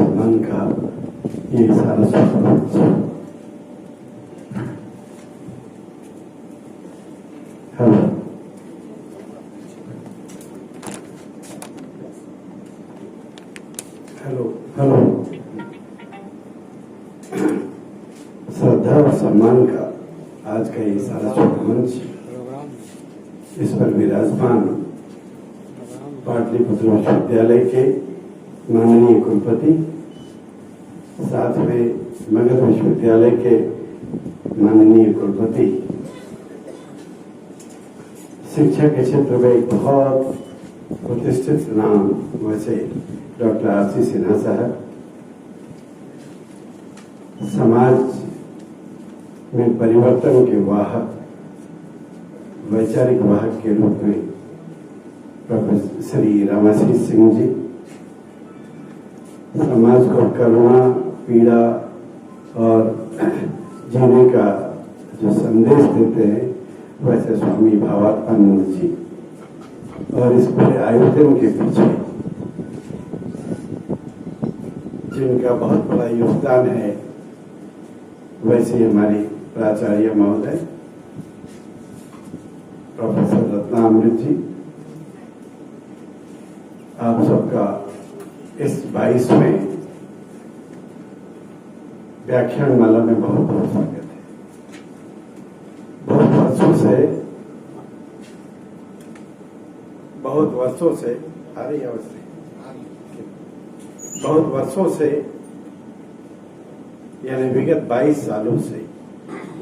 सम्मान का ये सारा स्वागत। हेलो हेलो श्रद्धा और सम्मान का आज का ये सारा मंच, इस पर विराजमान पाटलिपुत्र विश्वविद्यालय के माननीय कुलपति, साथ में मगध विश्वविद्यालय के माननीय कुलपति, शिक्षा के क्षेत्र में एक बहुत प्रतिष्ठित नाम वैसे डॉक्टर आरसी सिन्हा साहब, समाज में परिवर्तन के वाहक, वैचारिक वाहक के रूप में प्रोफेसर श्री रामाशीष सिंह जी, समाज को करुणा, पीड़ा और जीने का जो संदेश देते हैं वैसे स्वामी भावात्मानंद जी, और इस पूरे आयोजन के पीछे जिनका बहुत बड़ा योगदान है वैसे हमारी प्राचार्य महोदय प्रोफेसर रत्नामृत जी, आप सबका इस 22वें व्याख्यान माला में बहुत बहुत स्वागत है। बहुत वर्षों से यानी विगत 22 सालों से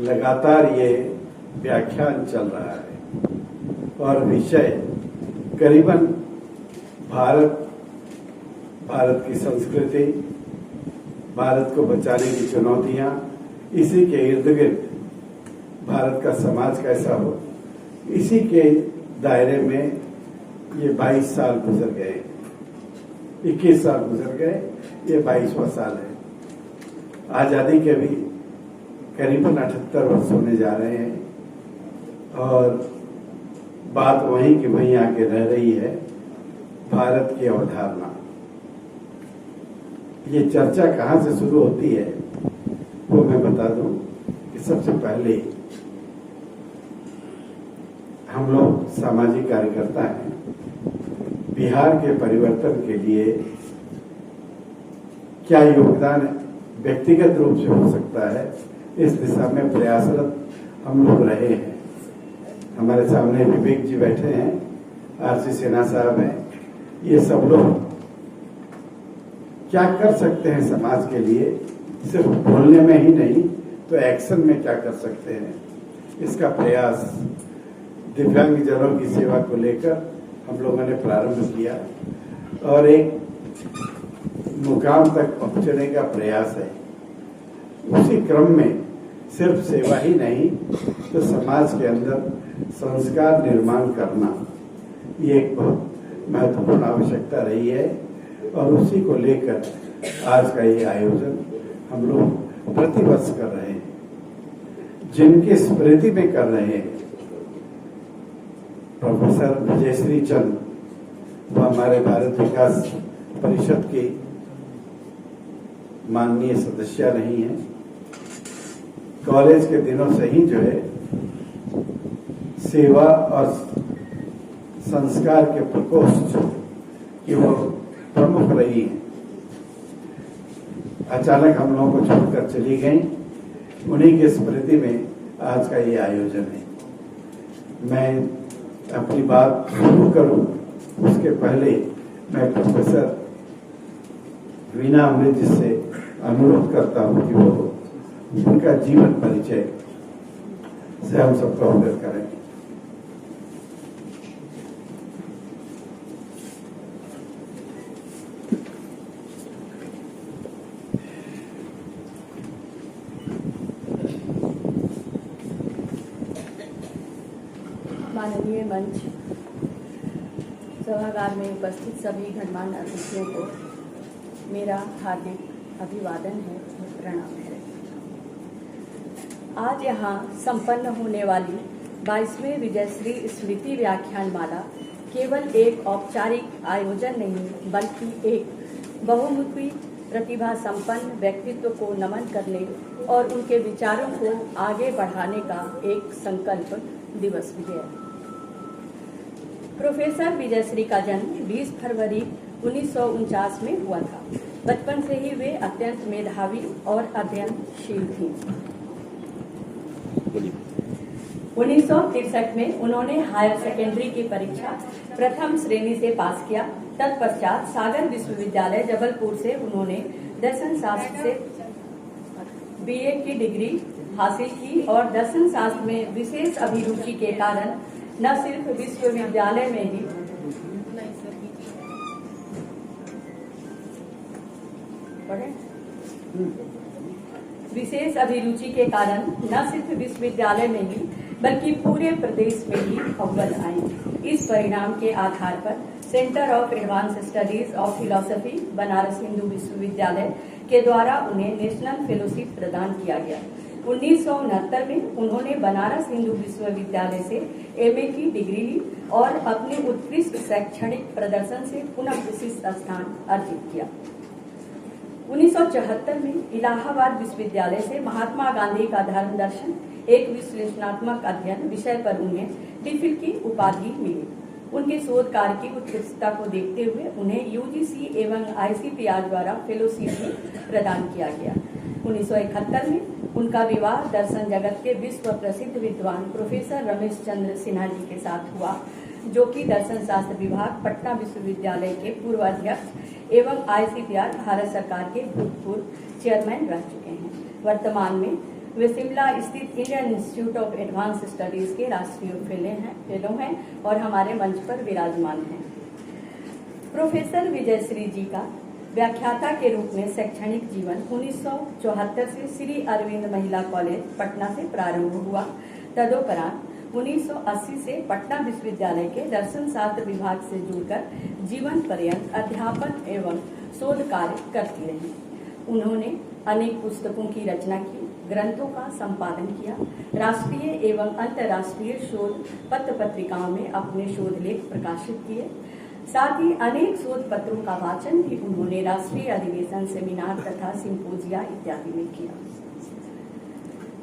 लगातार ये व्याख्यान चल रहा है और विषय करीबन भारत की संस्कृति, भारत को बचाने की चुनौतियां, इसी के इर्द गिर्द भारत का समाज कैसा हो, इसी के दायरे में ये 22 साल गुजर गए, 21 साल गुजर गए, ये 22वां साल है। आजादी के भी करीबन 78 वर्ष होने जा रहे हैं और बात वहीं की वहीं आके रह रही है। भारत की अवधारणा, ये चर्चा कहाँ से शुरू होती है वो मैं बता दूं कि सबसे पहले हम लोग सामाजिक कार्यकर्ता हैं। बिहार के परिवर्तन के लिए क्या योगदान व्यक्तिगत रूप से हो सकता है, इस दिशा में प्रयासरत हम लोग रहे हैं। हमारे सामने विवेक जी बैठे हैं, आरसी सिन्हा साहब हैं, ये सब लोग क्या कर सकते हैं समाज के लिए, सिर्फ बोलने में ही नहीं तो एक्शन में क्या कर सकते हैं, इसका प्रयास दिव्यांगजनों की सेवा को लेकर हम लोगों ने प्रारंभ किया और एक मुकाम तक पहुंचने का प्रयास है। उसी क्रम में सिर्फ सेवा ही नहीं तो समाज के अंदर संस्कार निर्माण करना, ये एक बहुत महत्वपूर्ण आवश्यकता रही है और उसी को लेकर आज का ये आयोजन हम लोग प्रतिवर्ष कर रहे हैं। जिनकी स्मृति में कर रहे हैं, प्रोफेसर विजयश्री चंद, वो हमारे भारत विकास परिषद की माननीय सदस्य रही हैं। कॉलेज के दिनों से ही जो है सेवा और संस्कार के प्रकोष्ठ की वो प्रमुख रही हैं। अचानक हम लोगों को छोड़कर चली गई, उन्हीं की स्मृति में आज का ये आयोजन है। मैं अपनी बात शुरू करूं उसके पहले मैं प्रोफेसर वीणा अमृत जी से अनुरोध करता हूं कि वो उनका जीवन परिचय से हम सबको अवगत करें। माननीय मंच, सभागार में उपस्थित सभी गणमान्य अतिथियों को मेरा हार्दिक अभिवादन है, प्रणाम है। आज यहाँ संपन्न होने वाली 22वें विजयश्री स्मृति व्याख्यान माला केवल एक औपचारिक आयोजन नहीं बल्कि एक बहुमुखी प्रतिभा संपन्न व्यक्तित्व को नमन करने और उनके विचारों को आगे बढ़ाने का एक संकल्प दिवस भी है। प्रोफेसर विजयश्री का जन्म 20 फरवरी 1949 में हुआ था। बचपन से ही वे अत्यंत मेधावी और अध्ययनशील थीं। 1963 में उन्होंने हायर सेकेंडरी की परीक्षा प्रथम श्रेणी से पास किया। तत्पश्चात सागर विश्वविद्यालय जबलपुर से उन्होंने दर्शन शास्त्र से बीए की डिग्री हासिल की और दर्शन शास्त्र में विशेष अभिरुचि के कारण न सिर्फ विश्वविद्यालय में ही बल्कि पूरे प्रदेश में ही अव्वल आई। इस परिणाम के आधार पर centre of advance studies of philosophy Banaras Hindu विश्वविद्यालय के द्वारा उन्हें नेशनल फेलोशिप प्रदान किया गया। 1969 में उन्होंने बनारस हिंदू विश्वविद्यालय से एमए की डिग्री ली और अपने उत्कृष्ट शैक्षणिक प्रदर्शन से पुनः विशिष्ट स्थान अर्जित किया। 1974 में इलाहाबाद विश्वविद्यालय से महात्मा गांधी का धर्म दर्शन एक विश्लेषणात्मक अध्ययन विषय पर उन्हें डिफिल की उपाधि मिली। उनके शोध कार्य की उत्कृष्टता को देखते हुए उन्हें यूजीसी एवं आईसीपीआर द्वारा फेलोशिप भी प्रदान किया गया। 1971 में उनका विवाह दर्शन जगत के विश्व प्रसिद्ध विद्वान प्रोफेसर रमेश चंद्र सिन्हा जी के साथ हुआ, जो कि दर्शन शास्त्र विभाग पटना विश्वविद्यालय के पूर्व अध्यक्ष एवं आईसीपीआर भारत सरकार के भूतपूर्व चेयरमैन रह चुके हैं। वर्तमान में वे शिमला स्थित Indian institute of advance studies के राष्ट्रीय फेलो हैं और हमारे मंच पर विराजमान हैं। प्रोफेसर विजयश्री जी का व्याख्याता के रूप में शैक्षणिक जीवन 1974 से श्री अरविंद महिला कॉलेज पटना से प्रारंभ हुआ। तदोपरांत 1980 से पटना विश्वविद्यालय के दर्शन शास्त्र विभाग से जुड़कर जीवन पर्यंत अध्यापन एवं शोध कार्य करती रही। उन्होंने अनेक पुस्तकों की रचना की, ग्रंथों का संपादन किया, राष्ट्रीय एवं अंतर्राष्ट्रीय शोध पत्र पत्रिकाओं में अपने शोध लेख प्रकाशित किए। साथ ही अनेक शोध पत्रों का वाचन भी उन्होंने राष्ट्रीय अधिवेशन, सेमिनार तथा सिंपोजिया इत्यादि में किया।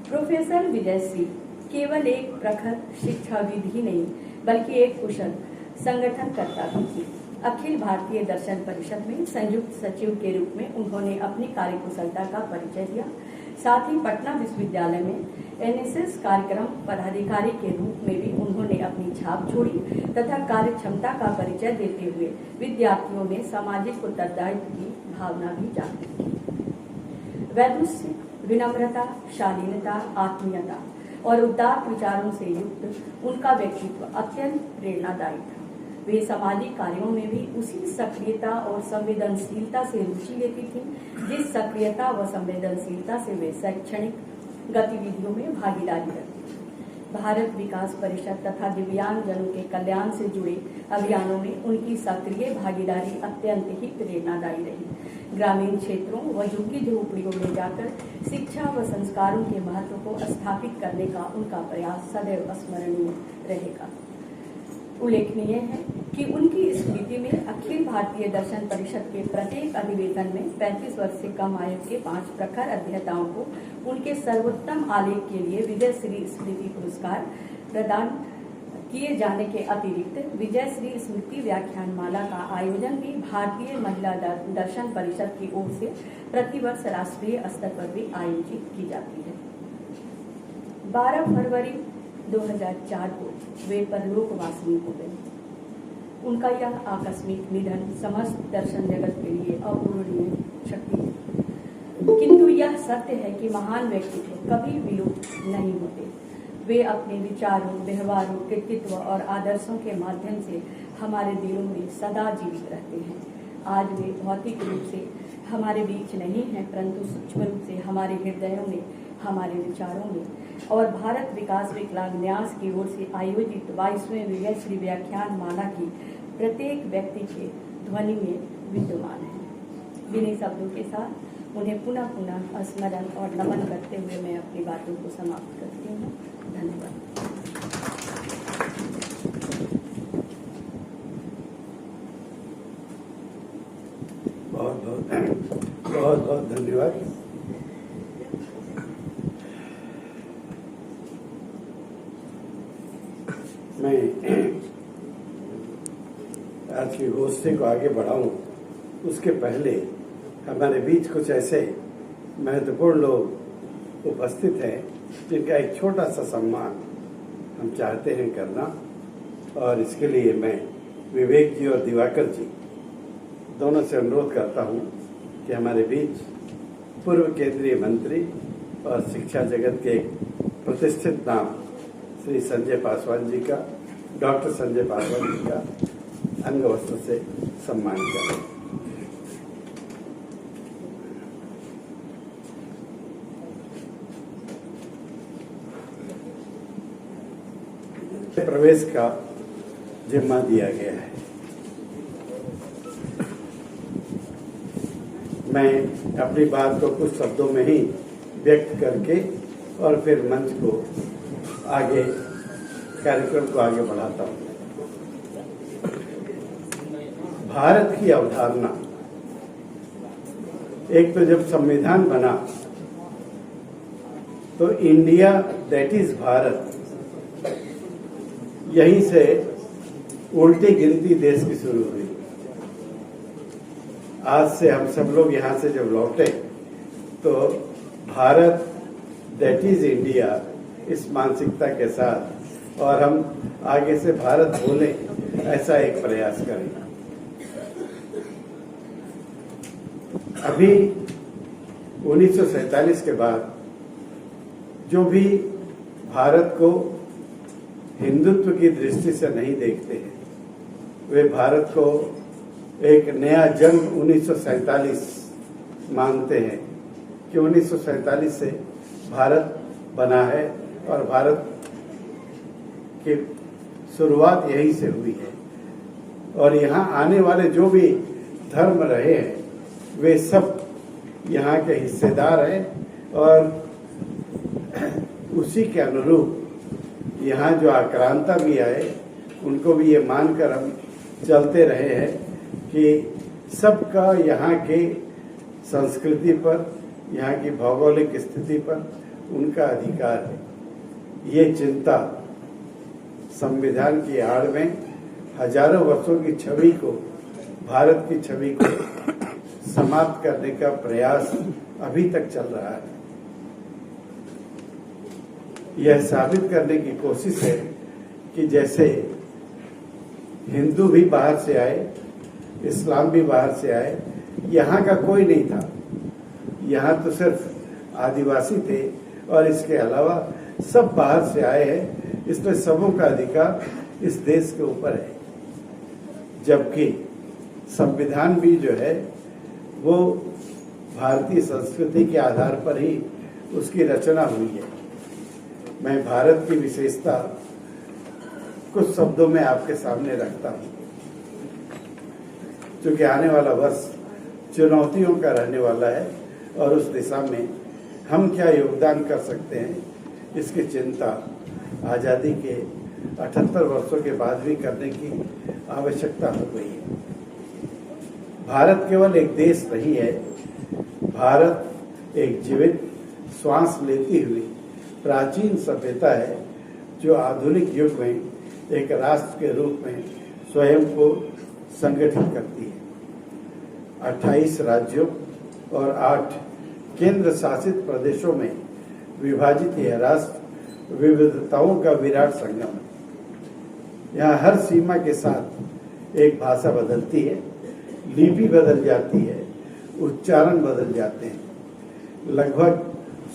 प्रोफेसर विजयश्री केवल एक प्रखर शिक्षाविद ही नहीं बल्कि एक कुशल संगठनकर्ता भी थी। अखिल भारतीय दर्शन परिषद में संयुक्त सचिव के रूप में उन्होंने अपनी कार्यकुशलता का परिचय दिया। साथ ही पटना विश्वविद्यालय में एनएसएस कार्यक्रम पदाधिकारी के रूप में भी उन्होंने अपनी छाप छोड़ी तथा कार्य क्षमता का परिचय देते हुए विद्यार्थियों में सामाजिक उत्तरदायित्व की भावना भी जागृत की। वैदुष्य, विनम्रता, शालीनता, आत्मीयता और उदार विचारों से युक्त उनका व्यक्तित्व अत्यंत प्रेरणादायी था। वे सामाजिक कार्यों में भी उसी सक्रियता और संवेदनशीलता से रुचि लेती थीं, जिस सक्रियता व संवेदनशीलता से वे शैक्षणिक गतिविधियों में भागीदारी करती थीं। भारत विकास परिषद तथा दिव्यांगजनों के कल्याण से जुड़े अभियानों में उनकी सक्रिय भागीदारी अत्यंत ही प्रेरणादायी रही। ग्रामीण क्षेत्रों व झुग्गी झोपड़ियों में जाकर शिक्षा व संस्कारों के महत्व को स्थापित करने का उनका प्रयास सदैव स्मरणीय रहेगा। उल्लेखनीय है कि उनकी स्मृति में अखिल भारतीय दर्शन परिषद के प्रत्येक अधिवेशन में 35 वर्ष से कम आयु के 5 प्रखर अध्येताओं को उनके सर्वोत्तम आलेख के लिए विजयश्री स्मृति पुरस्कार प्रदान किए जाने के अतिरिक्त विजयश्री स्मृति व्याख्यान माला का आयोजन भी भारतीय महिला दर्शन परिषद की ओर से प्रतिवर्ष राष्ट्रीय स्तर पर भी आयोजित की जाती है। 12 फरवरी 2004 को वे परलोकवासिनी हो गए। उनका यह आकस्मिक निधन समस्त दर्शन जगत के लिए अपूरणीय क्षति है। किंतु यह सत्य है कि महान व्यक्तित्व कभी विलुप्त नहीं होते। वे अपने विचारों, व्यवहारों, कृतित्व और आदर्शों के माध्यम से हमारे दिलों में सदा जीवित रहते हैं। आज वे भौतिक रूप से हमारे बीच नहीं हैं, परंतु सूक्ष्म रूप से हमारे हृदयों में, हमारे विचारों में और भारत विकास विकलांग न्यास की ओर से आयोजित 22वें विजयश्री व्याख्यान माला की प्रत्येक व्यक्ति के ध्वनि में विद्यमान है। बिना शब्दों के साथ उन्हें पुनः पुनः स्मरण और नमन करते हुए मैं अपनी बातों को समाप्त करती हूँ। धन्यवाद। बहुत धन्यवाद। मैं आज की गोष्ठी को आगे बढ़ाऊं उसके पहले हमारे बीच कुछ ऐसे महत्वपूर्ण लोग उपस्थित हैं जिनका एक छोटा सा सम्मान हम चाहते हैं करना, और इसके लिए मैं विवेक जी और दिवाकर जी दोनों से अनुरोध करता हूं कि हमारे बीच पूर्व केंद्रीय मंत्री और शिक्षा जगत के एक प्रतिष्ठित नाम श्री संजय पासवान जी का, डॉक्टर संजय पासवान जी का अंग वस्त्र से सम्मान करें। प्रवेश का जिम्मा दिया गया है। मैं अपनी बात को कुछ शब्दों में ही व्यक्त करके और फिर मंच को आगे, कार्यक्रम को आगे बढ़ाता हूं। भारत की अवधारणा, एक तो जब संविधान बना तो इंडिया दैट इज भारत, यहीं से उल्टी गिनती देश की शुरू हुई। आज से हम सब लोग यहां से जब लौटे तो भारत दैट इज इंडिया इस मानसिकता के साथ, और हम आगे से भारत बोले ऐसा एक प्रयास करें। अभी 1947 के बाद जो भी भारत को हिंदुत्व की दृष्टि से नहीं देखते हैं, वे भारत को एक नया जन्म 1947 मानते हैं कि 1947 से भारत बना है और भारत की शुरुआत यहीं से हुई है। और यहाँ आने वाले जो भी धर्म रहे हैं वे सब यहाँ के हिस्सेदार हैं, और उसी के अनुरूप यहाँ जो आक्रांता भी आए उनको भी ये मानकर हम चलते रहे हैं कि सबका यहाँ के संस्कृति पर, यहाँ की भौगोलिक स्थिति पर उनका अधिकार है। ये चिंता संविधान की आड़ में हजारों वर्षों की छवि को, भारत की छवि को समाप्त करने का प्रयास अभी तक चल रहा है। यह साबित करने की कोशिश है कि जैसे हिंदू भी बाहर से आए, इस्लाम भी बाहर से आए, यहाँ का कोई नहीं था। यहाँ तो सिर्फ आदिवासी थे और इसके अलावा सब बाहर से आए हैं, इसमें सबों का अधिकार इस देश के ऊपर है। जबकि संविधान भी जो है वो भारतीय संस्कृति के आधार पर ही उसकी रचना हुई है। मैं भारत की विशेषता कुछ शब्दों में आपके सामने रखता हूं, क्योंकि आने वाला वर्ष चुनौतियों का रहने वाला है और उस दिशा में हम क्या योगदान कर सकते हैं, इसकी चिंता आज़ादी के 78 वर्षों के बाद भी करने की आवश्यकता हो गई है। भारत केवल एक देश नहीं है, भारत एक जीवित श्वास लेती हुई प्राचीन सभ्यता है जो आधुनिक युग में एक राष्ट्र के रूप में स्वयं को संगठित करती है। 28 राज्यों और 8 केंद्र शासित प्रदेशों में विभाजित यह राष्ट्र विविधताओं का विराट संगम है। यहाँ हर सीमा के साथ एक भाषा बदलती है, लिपि बदल जाती है, उच्चारण बदल जाते हैं। लगभग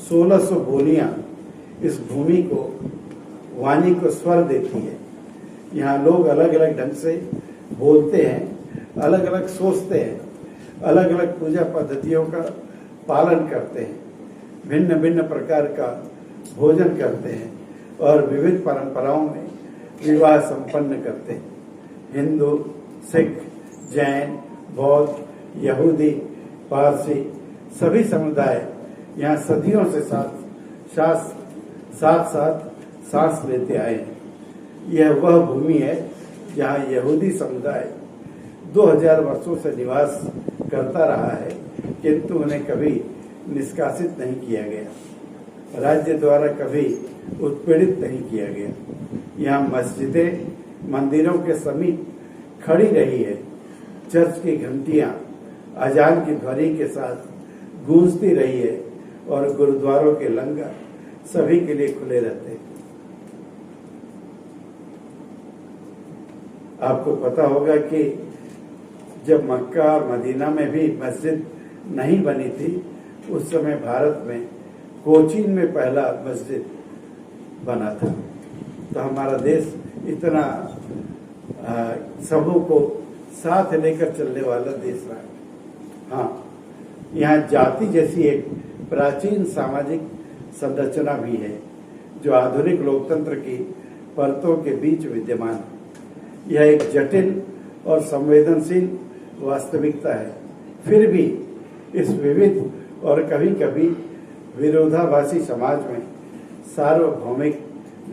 1600 बोलियां इस भूमि को, वाणी को स्वर देती है। यहाँ लोग अलग अलग ढंग से बोलते हैं, अलग अलग सोचते हैं, अलग अलग पूजा पद्धतियों का पालन करते हैं, भिन्न भिन्न प्रकार का भोजन करते हैं और विविध परंपराओं में विवाह संपन्न करते हैं। हिंदू, सिख, जैन, बौद्ध, यहूदी, पारसी सभी समुदाय यहाँ सदियों से साथ साथ सांस लेते आए हैं। यह वह भूमि है जहाँ यहूदी समुदाय 2000 वर्षों से निवास करता रहा है, किंतु उन्हें कभी निष्कासित नहीं किया गया, राज्य द्वारा कभी उत्पीड़ित नहीं किया गया। यहाँ मस्जिदें मंदिरों के समीप खड़ी रही है, चर्च की घंटियां अजान की ध्वनि के साथ गूंजती रही है और गुरुद्वारों के लंगर सभी के लिए खुले रहते हैं। आपको पता होगा कि जब मक्का और मदीना में भी मस्जिद नहीं बनी थी, उस समय भारत में कोचीन में पहला मस्जिद बना था। तो हमारा देश इतना सबों को साथ लेकर चलने वाला देश रहा। हाँ, यहाँ जाति जैसी एक प्राचीन सामाजिक संरचना भी है जो आधुनिक लोकतंत्र की परतों के बीच विद्यमान है। यह एक जटिल और संवेदनशील वास्तविकता है। फिर भी इस विविध और कभी कभी विरोधाभासी समाज में सार्वभौमिक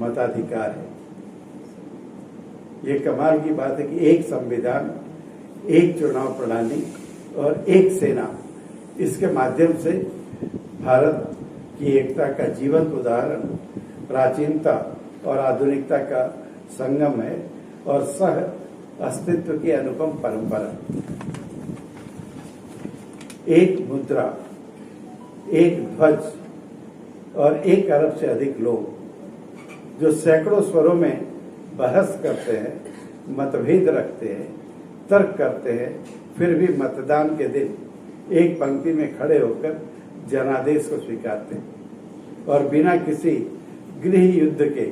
मताधिकार है। ये कमाल की बात है कि एक संविधान, एक चुनाव प्रणाली और एक सेना, इसके माध्यम से भारत की एकता का जीवंत उदाहरण प्राचीनता और आधुनिकता का संगम है और सह अस्तित्व की अनुपम परंपरा। एक मुद्रा, एक ध्वज और 1 अरब से अधिक लोग जो सैकड़ों स्वरों में बहस करते हैं, मतभेद रखते हैं, तर्क करते हैं, फिर भी मतदान के दिन एक पंक्ति में खड़े होकर जनादेश को स्वीकारते हैं और बिना किसी गृह युद्ध के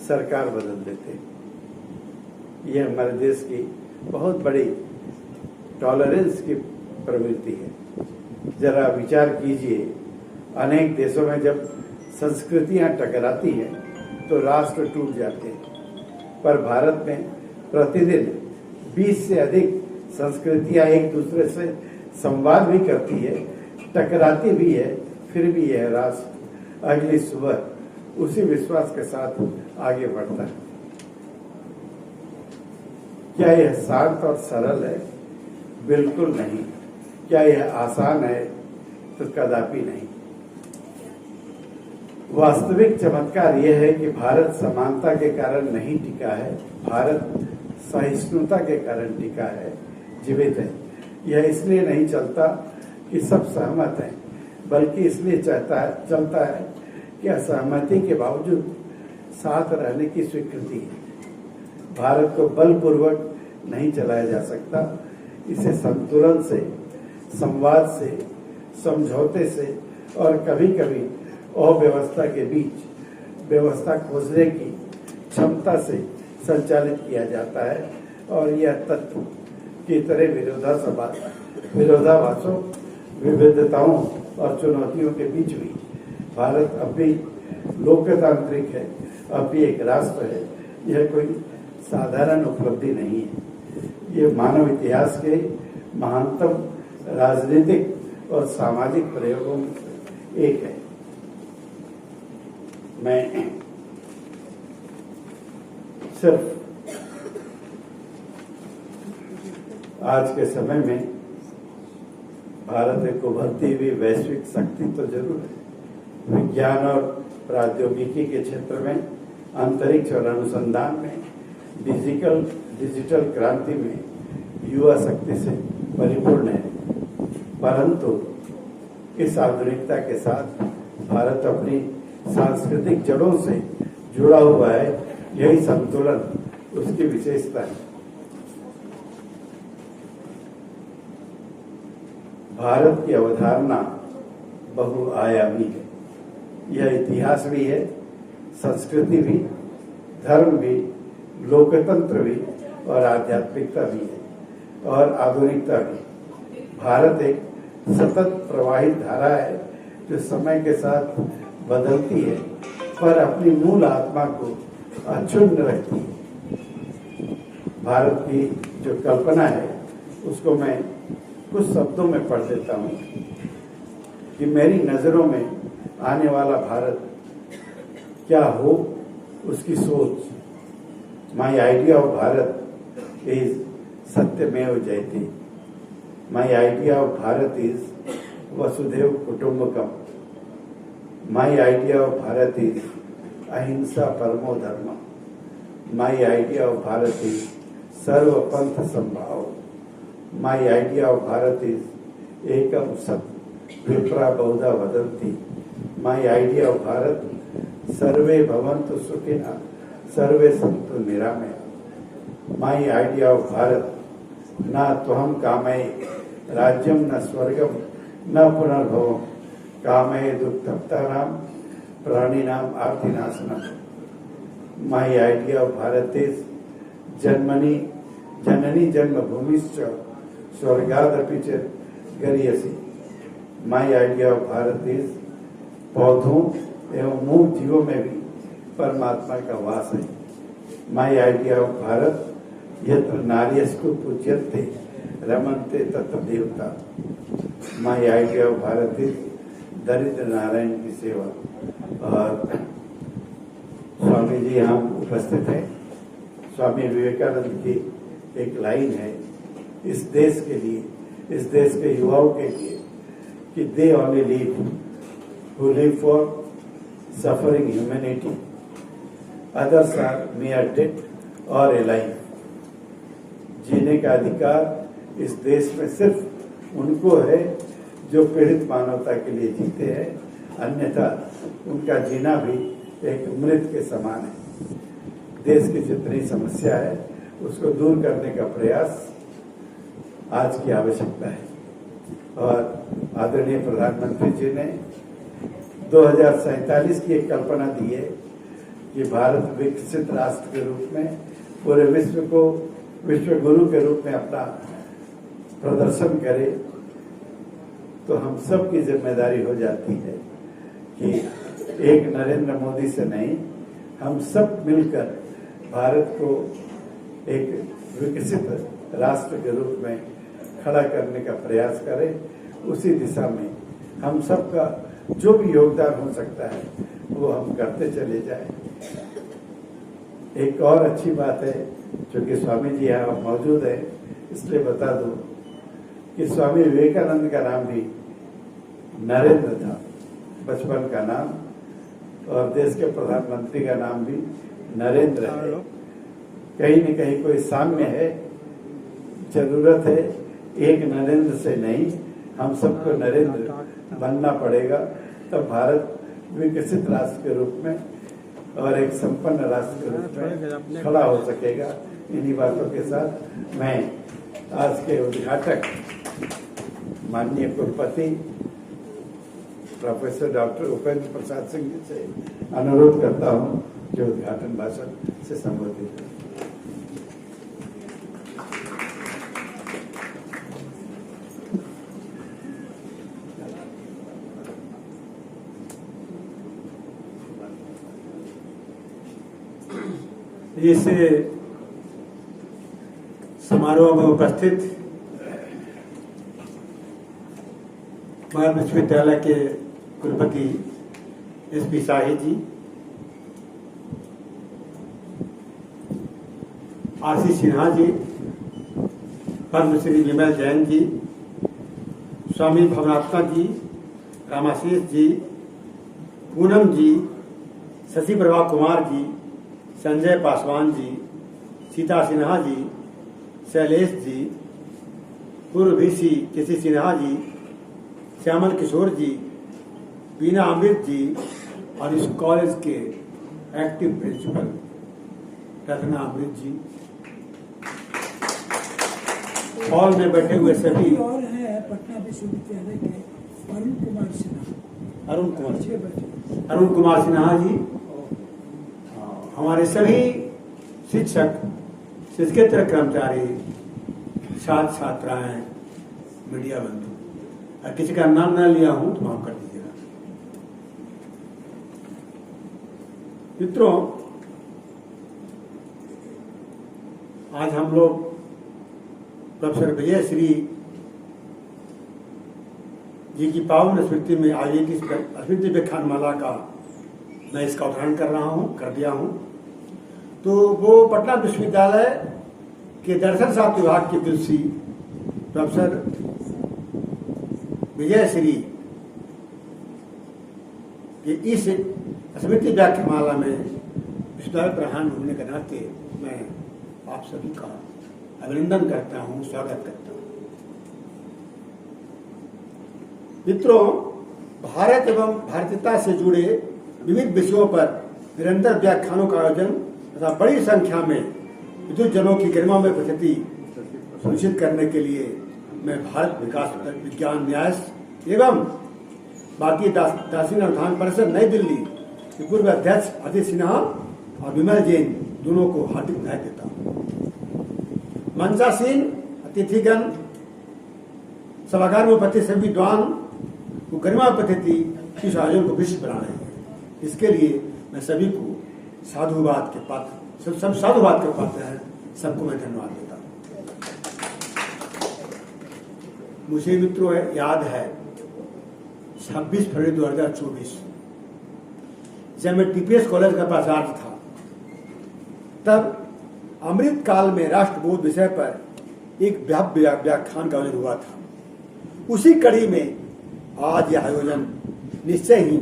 सरकार बदल देते हैं। यह हमारे देश की बहुत बड़ी टॉलरेंस की प्रवृत्ति है। जरा विचार कीजिए, अनेक देशों में जब संस्कृतियां टकराती हैं तो राष्ट्र टूट जाते हैं, पर भारत में प्रतिदिन 20 से अधिक संस्कृतियां एक दूसरे से संवाद भी करती है, टकराती भी है, फिर भी यह राष्ट्र अगली सुबह उसी विश्वास के साथ आगे बढ़ता है। क्या यह शांत और सरल है? बिल्कुल नहीं। क्या यह आसान है? तो कदापि नहीं। वास्तविक चमत्कार यह है कि भारत समानता के कारण नहीं टिका है, भारत सहिष्णुता के कारण टिका है, जीवित है। यह इसलिए नहीं चलता कि सब सहमत हैं, बल्कि इसलिए चलता है कि असहमति के बावजूद साथ रहने की स्वीकृति है। भारत को बलपूर्वक नहीं चलाया जा सकता, इसे संतुलन से, संवाद से, समझौते से और कभी कभी अव्यवस्था के बीच व्यवस्था खोजने की क्षमता से संचालित किया जाता है। और यह तत्व की तरह विरोधाभासों, विविधताओं और चुनौतियों के बीच भी भारत अब भी लोकतांत्रिक है, अब भी एक राष्ट्र है। यह कोई साधारण उपलब्धि नहीं है, ये मानव इतिहास के महानतम राजनीतिक और सामाजिक प्रयोगों में से एक है। मैं सिर्फ आज के समय में भारत एक उभरती हुई वैश्विक शक्ति तो जरूर है। विज्ञान और प्रौद्योगिकी के क्षेत्र में, अंतरिक्ष और अनुसंधान में, डिजिटल क्रांति में युवा शक्ति से परिपूर्ण है। परंतु इस आधुनिकता के साथ भारत अपनी सांस्कृतिक जड़ों से जुड़ा हुआ है। यही संतुलन उसकी विशेषता है। भारत की अवधारणा बहुआयामी है। यह इतिहास भी है, संस्कृति भी, धर्म भी, लोकतंत्र भी और आध्यात्मिकता भी है और आधुनिकता भी। भारत एक सतत प्रवाहित धारा है जो समय के साथ बदलती है पर अपनी मूल आत्मा को अक्षुण्ण रखती है। भारत की जो कल्पना है उसको मैं कुछ शब्दों में पढ़ देता हूँ कि मेरी नजरों में आने वाला भारत क्या हो, उसकी सोच। My idea of Bharat is सत्यमेव जयते। My idea of Bharat is वसुधैव कुटुंबकम। My idea of Bharat is अहिंसा परमो धर्म। My idea of Bharat is सर्व पंथ संभाव। My idea of Bharat is एकम सत विप्रा बहुधा वदन्ति। माई आइडिया ऑफ भारत सर्वे भवन्तु सुखिनः सर्वे सन्तु निरामया। माई आइडिया ऑफ भारत न त्वहं कामये राज्यम न स्वर्गम न पुनर्भवम कामये दुःखतप्तानां प्राणिनाम आर्तिनाशनम। माई आइडिया ऑफ भारत इज जन्मनि जननी जन्मभूमिश्च स्वर्गादपि च गरीयसी। My idea of Bharat is पौधों एवं मूक जीवों में भी परमात्मा का वास है। माई आइडिया ऑफ भारत यत्र नार्यस्तु पूज्यन्ते रमन्ते तत्र देवता। माई आइडिया ऑफ भारत इज दरिद्र नारायण की सेवा। और स्वामी जी यहाँ उपस्थित हैं। स्वामी विवेकानंद की एक लाइन है इस देश के लिए, इस देश के युवाओं के लिए, कि they only live who live for suffering humanity, others are mere dead और एलाइव। जीने का अधिकार इस देश में सिर्फ उनको है जो पीड़ित मानवता के लिए जीते हैं, अन्यथा उनका जीना भी एक मृत के समान है। देश की जितनी समस्या है उसको दूर करने का प्रयास आज की आवश्यकता है। और आदरणीय प्रधानमंत्री जी ने 2047 की एक कल्पना दी है कि भारत विकसित राष्ट्र के रूप में पूरे विश्व को विश्व गुरु के रूप में अपना प्रदर्शन करे। तो हम सब की जिम्मेदारी हो जाती है कि एक नरेंद्र मोदी से नहीं, हम सब मिलकर भारत को एक विकसित राष्ट्र के रूप में खड़ा करने का प्रयास करें। उसी दिशा में हम सबका जो भी योगदान हो सकता है वो हम करते चले जाएं। एक और अच्छी बात है, चूंकि स्वामी जी यहाँ मौजूद है इसलिए बता दूं कि स्वामी विवेकानंद का नाम भी नरेंद्र था, बचपन का नाम, और देश के प्रधानमंत्री का नाम भी नरेंद्र है। कहीं न कहीं कोई साम्य है, जरूरत है एक नरेंद्र से नहीं, हम सबको नरेंद्र बनना पड़ेगा, तब भारत विकसित राष्ट्र के रूप में और एक संपन्न राष्ट्र के रूप में खड़ा हो सकेगा। इन्हीं बातों के साथ मैं आज के उद्घाटक माननीय कुलपति प्रोफेसर डॉक्टर उपेंद्र प्रसाद सिंह जी से अनुरोध करता हूं कि उद्घाटन भाषण से संबोधित करें। इस समारोह में उपस्थित भारत विश्वविद्यालय के कुलपति एसपी शाही जी, आशीष सिन्हा जी, पद्मश्री विमल जैन जी, स्वामी भवनात्मा जी, रामाशीष जी, पूनम जी, शशि प्रभा कुमार जी, संजय पासवान जी, सीता सिन्हा जी, शैलेश जी, पूर्व वीसी केसी सिन्हा जी, श्यामल किशोर जी, बीना अमृत जी और इस कॉलेज के एक्टिव प्रिंसिपल रत्ना अमृत जी, हॉल में बैठे हुए सभी और है पटना विश्वविद्यालय के अरुण कुमार सिन्हा, अरुण कुमार सिन्हा जी, हमारे सभी शिक्षक, शिक्षकेतर कर्मचारी, छात्र छात्राएं, मीडिया बंधु, किसी का नाम न लिया हूं तो माफ कर दीजिएगा। मित्रों, आज हम लोग प्रोफेसर विजय श्री जी की पावन स्मृति में आयोजित इस स्मृति व्याख्यानमाला का मैं इसका उद्घाटन कर दिया हूं। तो वो पटना विश्वविद्यालय के दर्शन शास्त्र विभाग के विदुषी प्रोफेसर विजयश्री कि इस स्मृति व्याख्यामाला में विश्वविद्यालय प्रधान होने के नाते मैं आप सभी का अभिनंदन करता हूं, स्वागत करता हूं। मित्रों, भारत एवं भारतीयता से जुड़े विविध विषयों पर निरंतर व्याख्यानों का आयोजन तथा बड़ी संख्या में विद्युत जनों की गरिमा में उपस्थिति सुनिश्चित करने के लिए मैं भारत विकास विज्ञान न्यास एवं भारतीय दार्शनिक अनुसंधान परिषद नई दिल्ली के पूर्व अध्यक्ष अजय सिन्हा और विमल जैन दोनों को हार्दिक बधाई देता हूँ। मंचासीन अतिथिगण, सभागार में उपस्थित सभी विद्वान को गरिमा उपस्थिति इस आयोजन को विशिष्ट बना रहे हैं। इसके लिए मैं सभी को साधुवाद के पात्र, सब साधुवाद के पात्र हैं, सबको मैं धन्यवाद देता हूँ। मुझे मित्रों याद है 26 फरवरी 2024 जब मैं टीपीएस कॉलेज का प्राचार्य था, तब अमृत काल में राष्ट्रबोध विषय पर एक व्याख्यान का आयोजन हुआ था। उसी कड़ी में आज यह आयोजन निश्चय ही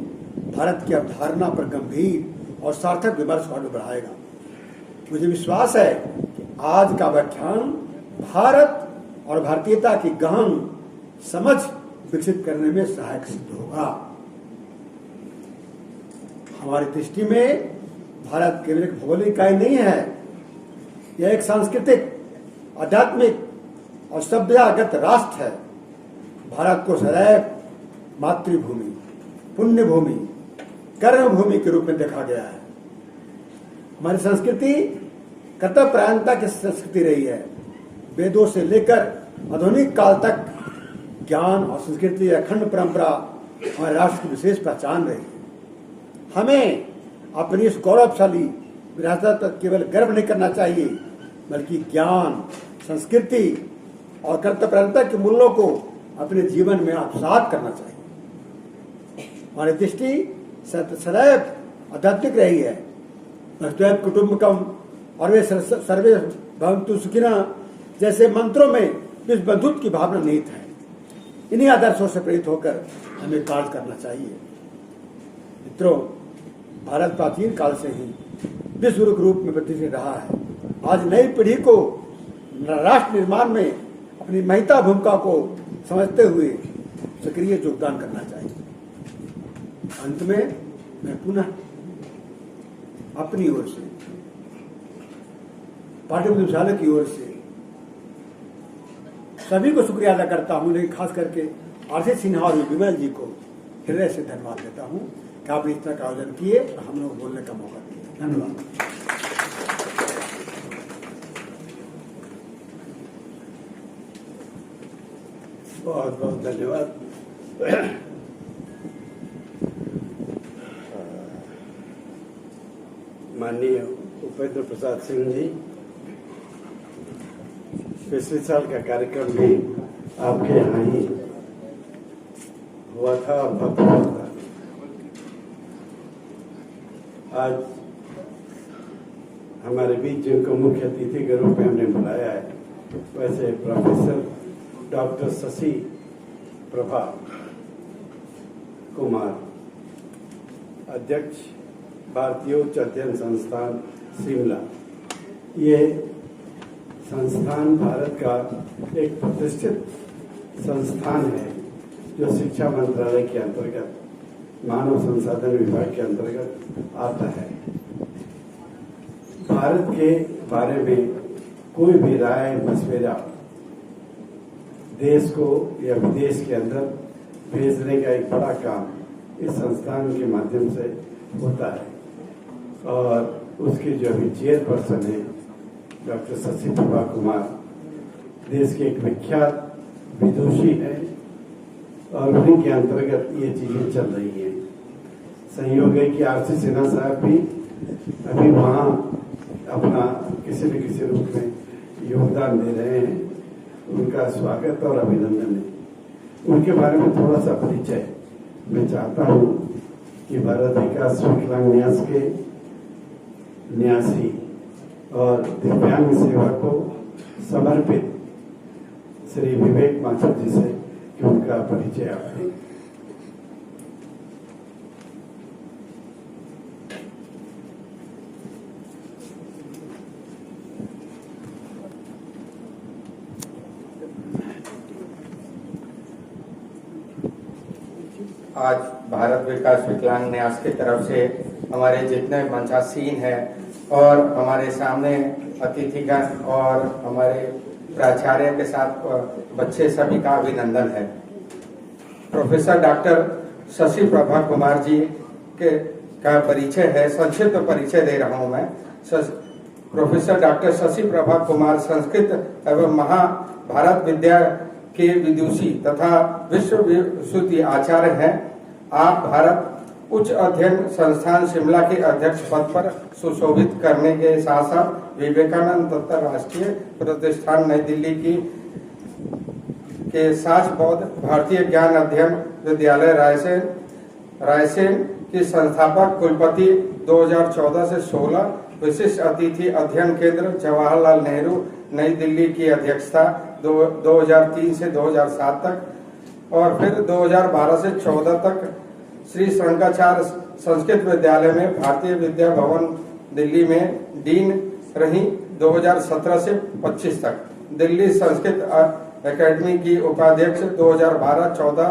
भारत की अवधारणा पर गंभीर और सार्थक विमर्श को आगे बढ़ाएगा। मुझे विश्वास है कि आज का व्याख्यान भारत और भारतीयता की गहन समझ विकसित करने में सहायक सिद्ध होगा। हमारी दृष्टि में भारत केवल एक भौगोलिक इकाई नहीं है, यह एक सांस्कृतिक, आध्यात्मिक और सभ्यतागत राष्ट्र है। भारत को सदैव मातृभूमि, पुण्यभूमि, कर्मभूमि के रूप में देखा गया है। हमारी संस्कृति कर्तव्यपरायणता की संस्कृति रही है। वेदों से लेकर आधुनिक काल तक ज्ञान और संस्कृति अखंड परंपरा हमारे राष्ट्र की विशेष पहचान रही है। हमें अपनी इस गौरवशाली विरासत पर केवल गर्व नहीं करना चाहिए, बल्कि ज्ञान, संस्कृति और कर्तव्यपरायणता के मूल्यों को अपने जीवन में आत्मसात करना चाहिए। हमारी दृष्टि सदैव आध्यात्मिक रही है। वसुधैव कुटुंबकम और वे सर्वे भवन्तु सुखिनः जैसे मंत्रों में विश्व बंधुत्व की भावना निहित है। इन्हीं आदर्शों से प्रेरित होकर हमें कार्य करना चाहिए। मित्रों, भारत प्राचीन काल से ही विश्व गुरु के रूप में प्रतिष्ठित रहा है। आज नई पीढ़ी को राष्ट्र निर्माण में अपनी महत्ता भूमिका को समझते हुए सक्रिय योगदान करना चाहिए। अंत में मैं पुनः अपनी ओर से, पाठ्य विद्यालय की ओर से सभी को शुक्रिया अदा करता हूं, लेकिन खास करके अजय सिन्हा और विमल जी को हृदय से धन्यवाद देता हूं कि आपने इस तरह का आयोजन किए और हम लोग बोलने का मौका दिया। धन्यवाद। बहुत बहुत धन्यवाद। माननीय उपेंद्र प्रसाद सिंह जी, पिछले साल का कार्यक्रम भी आपके यहाँ ही हुआ था और भक्त हुआ था। आज हमारे बीच जिनको मुख्य अतिथि के रूप में हमने बुलाया है, वैसे प्रोफेसर डॉक्टर शशि प्रभा कुमार, अध्यक्ष भारतीय उच्च अध्ययन संस्थान शिमला। ये संस्थान भारत का एक प्रतिष्ठित संस्थान है जो शिक्षा मंत्रालय के अंतर्गत, मानव संसाधन विभाग के अंतर्गत आता है। भारत के बारे में कोई भी राय मशविरा देश को या विदेश के अंदर भेजने का एक बड़ा काम इस संस्थान के माध्यम से होता है। और उसके जो अभी चेयरपर्सन है डॉक्टर शशि प्रभा कुमार, देश के एक विख्यात विदुषी है और उन्हीं के अंतर्गत ये चीजें चल रही हैं। संयोग है कि आरसी सिन्हा साहब भी अभी वहाँ अपना किसी न किसी रूप में योगदान दे रहे हैं। उनका स्वागत और अभिनंदन है। उनके बारे में थोड़ा सा परिचय मैं चाहता हूँ कि भारत विकास विकलांग न्यास के न्यासी और दिव्यांग सेवा को समर्पित श्री विवेक माथुर जी से कि उनका परिचय आप दें। आज भारत विकास विकलांग न्यास की तरफ से हमारे जितने मंचासीन हैं और हमारे सामने अतिथिगण और हमारे प्राचार्य के साथ बच्चे सभी का अभिनंदन है। प्रोफेसर डॉक्टर शशि प्रभा कुमार जी का परिचय है, संक्षिप्त परिचय दे रहा हूं मैं। प्रोफेसर डॉक्टर शशि प्रभा कुमार संस्कृत एवं महाभारत विद्या के विदुषी तथा विश्व विश्रुति आचार्य हैं। आप भारत उच्च अध्ययन संस्थान शिमला के अध्यक्ष पद पर सुशोभित करने के साथ साथ विवेकानंद अंतरराष्ट्रीय प्रतिष्ठान नई दिल्ली के साच बौद्ध भारतीय ज्ञान अध्ययन विद्यालय रायसेन की संस्थापक कुलपति 2014 से 16, विशिष्ट अतिथि अध्ययन केंद्र जवाहरलाल नेहरू नई दिल्ली की अध्यक्षता 2003 से 2007 तक और फिर 2012 से 14 तक श्री शंकराचार्य संस्कृत विद्यालय में भारतीय विद्या भवन दिल्ली में डीन रही 2017 से 25 तक। दिल्ली संस्कृत एकेडमी की उपाध्यक्ष 2012-14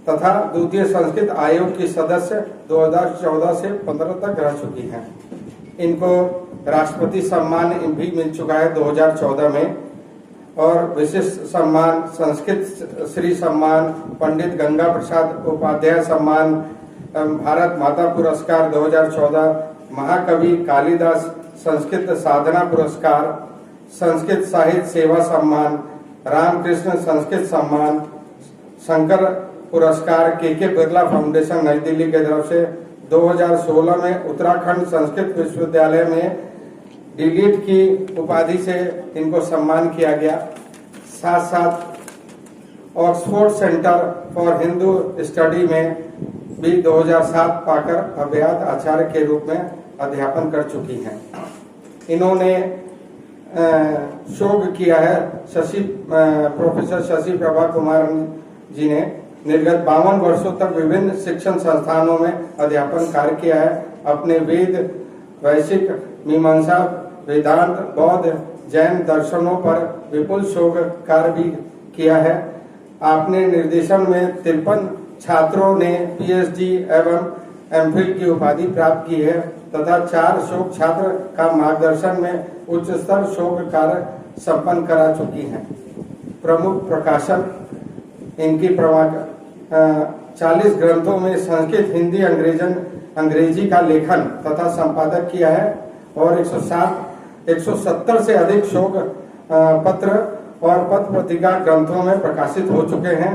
तथा द्वितीय संस्कृत आयोग की सदस्य 2014 से 15 तक रह चुकी हैं। इनको राष्ट्रपति सम्मान भी मिल चुका है 2014 में और विशिष्ट सम्मान संस्कृत श्री सम्मान, पंडित गंगा प्रसाद उपाध्याय सम्मान, भारत माता पुरस्कार 2014, महाकवि कालिदास संस्कृत साधना पुरस्कार, संस्कृत साहित्य सेवा सम्मान, रामकृष्ण संस्कृत सम्मान, शंकर पुरस्कार के बिरला फाउंडेशन नई दिल्ली की तरफ से 2016 में उत्तराखंड संस्कृत विश्वविद्यालय में डिलीट की उपाधि से इनको सम्मान किया गया। साथ साथ Oxford centre for Hindu study में भी 2007 पाकर अभ्यास आचार्य के रूप में अध्यापन कर चुकी हैं। इन्होंने शोध किया है प्रोफेसर शशि प्रभा कुमार जी ने निर्गत 52 वर्षों तक विभिन्न शिक्षण संस्थानों में अध्यापन कार्य किया है। अपने वेद, वैश्विक मीमांसा, वेदांत, बौद्ध, जैन दर्शनों पर विपुल शोध कार्य भी किया है। आपने निर्देशन में 53 छात्रों ने पीएचडी एवं एमफिल की उपाधि प्राप्त की है तथा 4 शोध छात्र का मार्गदर्शन में उच्च स्तर शोध कार्य संपन्न करा चुकी हैं। प्रमुख प्रकाशन इनकी 40 ग्रंथों में संस्कृत, हिंदी, अंग्रेजी का लेखन तथा संपादक किया है और 170 से अधिक शोध पत्र और पत्र पत्रिका ग्रंथों में प्रकाशित हो चुके हैं।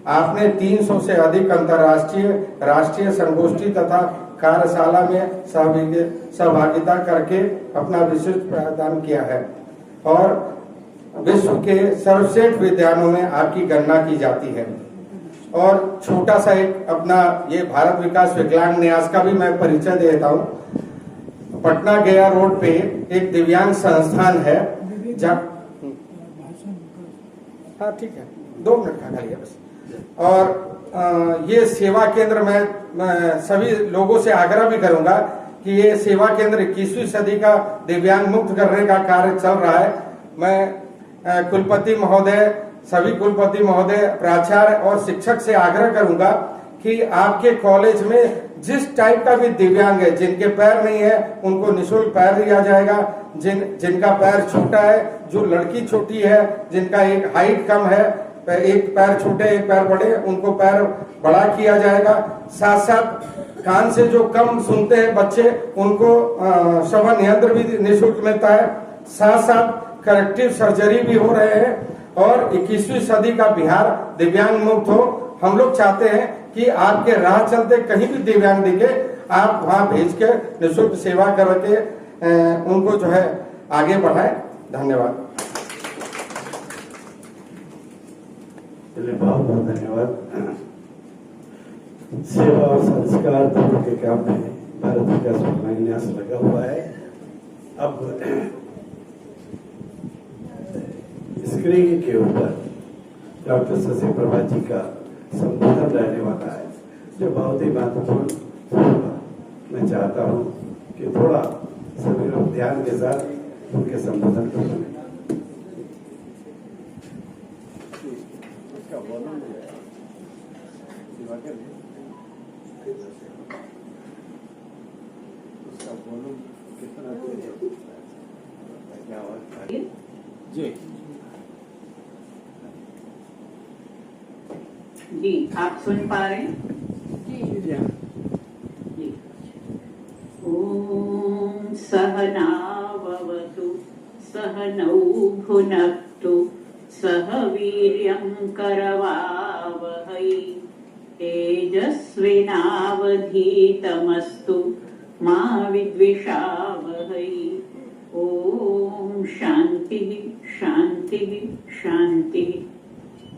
आपने 300 से अधिक अंतर्राष्ट्रीय, राष्ट्रीय संगोष्ठी तथा कार्यशाला में सहभागिता करके अपना विशिष्ट प्रदान किया है और विश्व के सर्वश्रेष्ठ विद्वानों में आपकी गणना की जाती है। और छोटा सा एक अपना ये भारत विकास विकलांग न्यास का भी मैं परिचय देता हूँ। पटना गया रोड पे एक दिव्यांग संस्थान है हाँ ठीक है 2 मिनट का खाली है बस। और ये सेवा केंद्र मैं सभी लोगों से आग्रह भी करूंगा कि ये सेवा केंद्र 21वीं सदी का दिव्यांग मुक्त करने का कार्य चल रहा है। मैं कुलपति महोदय, सभी कुलपति महोदय, प्राचार्य और शिक्षक से आग्रह करूंगा कि आपके कॉलेज में जिस टाइप का भी दिव्यांग है, जिनके पैर नहीं है उनको निःशुल्क पैर दिया जाएगा, जिनका पैर छोटा है, जो लड़की छोटी है, जिनका एक हाइट कम है, एक पैर छोटे एक पैर बड़े, उनको पैर बड़ा किया जाएगा। साथ साथ कान से जो कम सुनते हैं बच्चे, उनको श्रवण यंत्र भी निःशुल्क मिलता है। साथ साथ करेक्टिव सर्जरी भी हो रहे हैं और 21वीं सदी का बिहार दिव्यांग मुक्त हो। हम लोग चाहते हैं कि आपके राह चलते कहीं भी दिव्यांग दिखे, आप वहां भेज के निःशुल्क सेवा करके उनको जो है आगे बढ़ाएं। धन्यवाद। चलिए बहुत बहुत धन्यवाद। सेवा और संस्कार दोनों के काम में भारत विकास विकलांग न्यास लगा हुआ है। अब स्क्रीन के ऊपर डॉक्टर शशि प्रभा जी का संबोधन रहने वाला है, जो बहुत ही महत्वपूर्ण होगा। मैं चाहता हूँ कि थोड़ा सभी लोग ध्यान के साथ उनके संबोधन को सुनें। जी, आप सुन पा रहे हैं? जी। ओम सहनाववतु सहनौ भुनक्तु सह वीर्यं करवावहै तेजस्विनावधीतमस्तु मा विद्विषावहै। ओम शांतिः शांतिः शांतिः।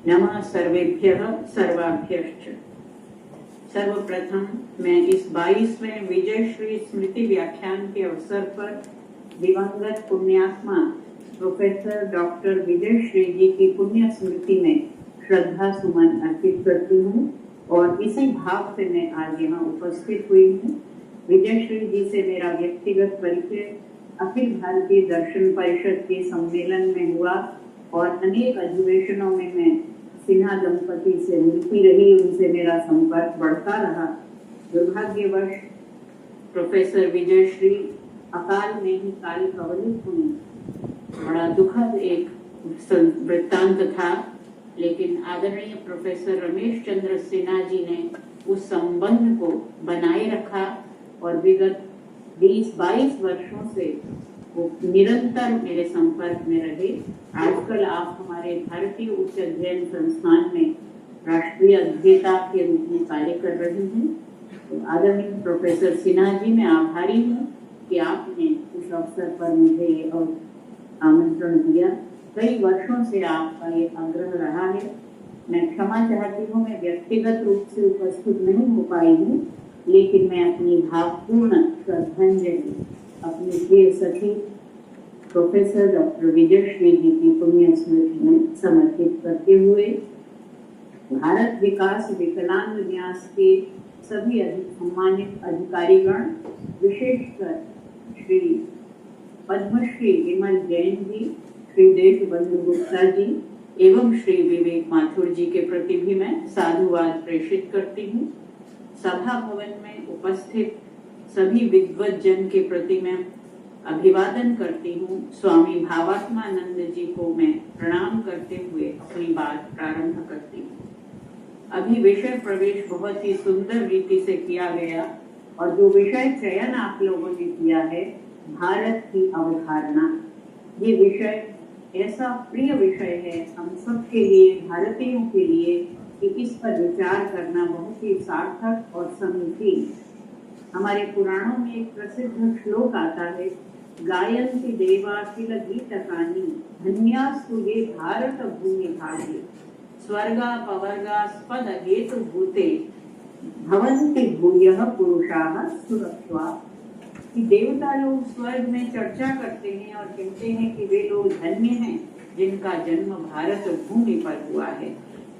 नमः सर्वेभ्यः सर्वाभ्यश्च। सर्वप्रथम मैं इस 22वें विजयश्री स्मृति व्याख्यान के अवसर पर दिवंगत पुण्यात्मा प्रोफेसर डॉक्टर विजयश्री जी की पुण्य स्मृति में श्रद्धा सुमन अर्पित करती हूँ और इसी भाव से मैं आज यहाँ उपस्थित हुई हूँ। विजयश्री जी से मेरा व्यक्तिगत परिचय अखिल भारतीय दर्शन परिषद के सम्मेलन में हुआ और अनेक अधिवेशनों में मैं सिन्हा दंपति से मिलती रही, उनसे मेरा संपर्क बढ़ता रहा। दुर्भाग्यवश प्रोफेसर विजयश्री अकाल में ही काल कवलित हुई। बड़ा दुखद एक वृत्तांत था, लेकिन आदरणीय प्रोफेसर रमेश चंद्र सिन्हा जी ने उस संबंध को बनाए रखा और विगत 20-22 वर्षों से वो निरंतर मेरे संपर्क में रहे। आजकल आप हमारे भारतीय उच्च अध्ययन संस्थान में राष्ट्रीय अध्येता के रूप में कार्य कर रही हैं। तो आदरणीय प्रोफेसर सिन्हा जी, मैं आभारी हूँ कि आपने इस अवसर पर मुझे आमंत्रण दिया। कई वर्षों से आपका ये आग्रह रहा है। मैं क्षमा चाहती हूँ, मैं व्यक्तिगत रूप से उपस्थित नहीं हो पाई हूँ, लेकिन मैं अपनी भावपूर्ण श्रद्धांजलि अपनी प्रिय सखी प्रोफेसर डॉक्टर विजयश्री जी की पुण्य स्मृति में समर्पित करते हुए भारत विकास विकलांग न्यास के सभी सम्मानित अधिकारीगण, विशेषकर श्री पद्मश्री विमल जैन जी, श्री देशबंधु गुप्ता जी एवं श्री विवेक माथुर जी के प्रति भी मैं साधुवाद प्रेषित करती हूँ। सभा भवन में उपस्थित सभी विद्वत जन के प्रति मैं अभिवादन करती हूँ। स्वामी भावात्मानंद जी को मैं प्रणाम करते हुए अपनी बात प्रारंभ करती हूँ। अभी विषय प्रवेश बहुत ही सुंदर रीति से किया गया और जो विषय चयन आप लोगों ने किया है, भारत की अवधारणा, ये विषय ऐसा प्रिय विषय है हम सब के लिए, भारतीयों के लिए, कि इस पर विचार करना बहुत ही सार्थक और समीचीन। हमारे पुराणों में एक प्रसिद्ध श्लोक आता है, गायन्ति देवा किल गीतकानि धन्यास्तु ये भारत भूमि भागे स्वर्गा पवर्गा स्पद हेतु भूते भवन्ति भूयः पुरुषाः सुरत्वा। कि देवता लोग स्वर्ग में चर्चा करते हैं और कहते हैं कि वे लोग धन्य हैं जिनका जन्म भारत भूमि पर हुआ है,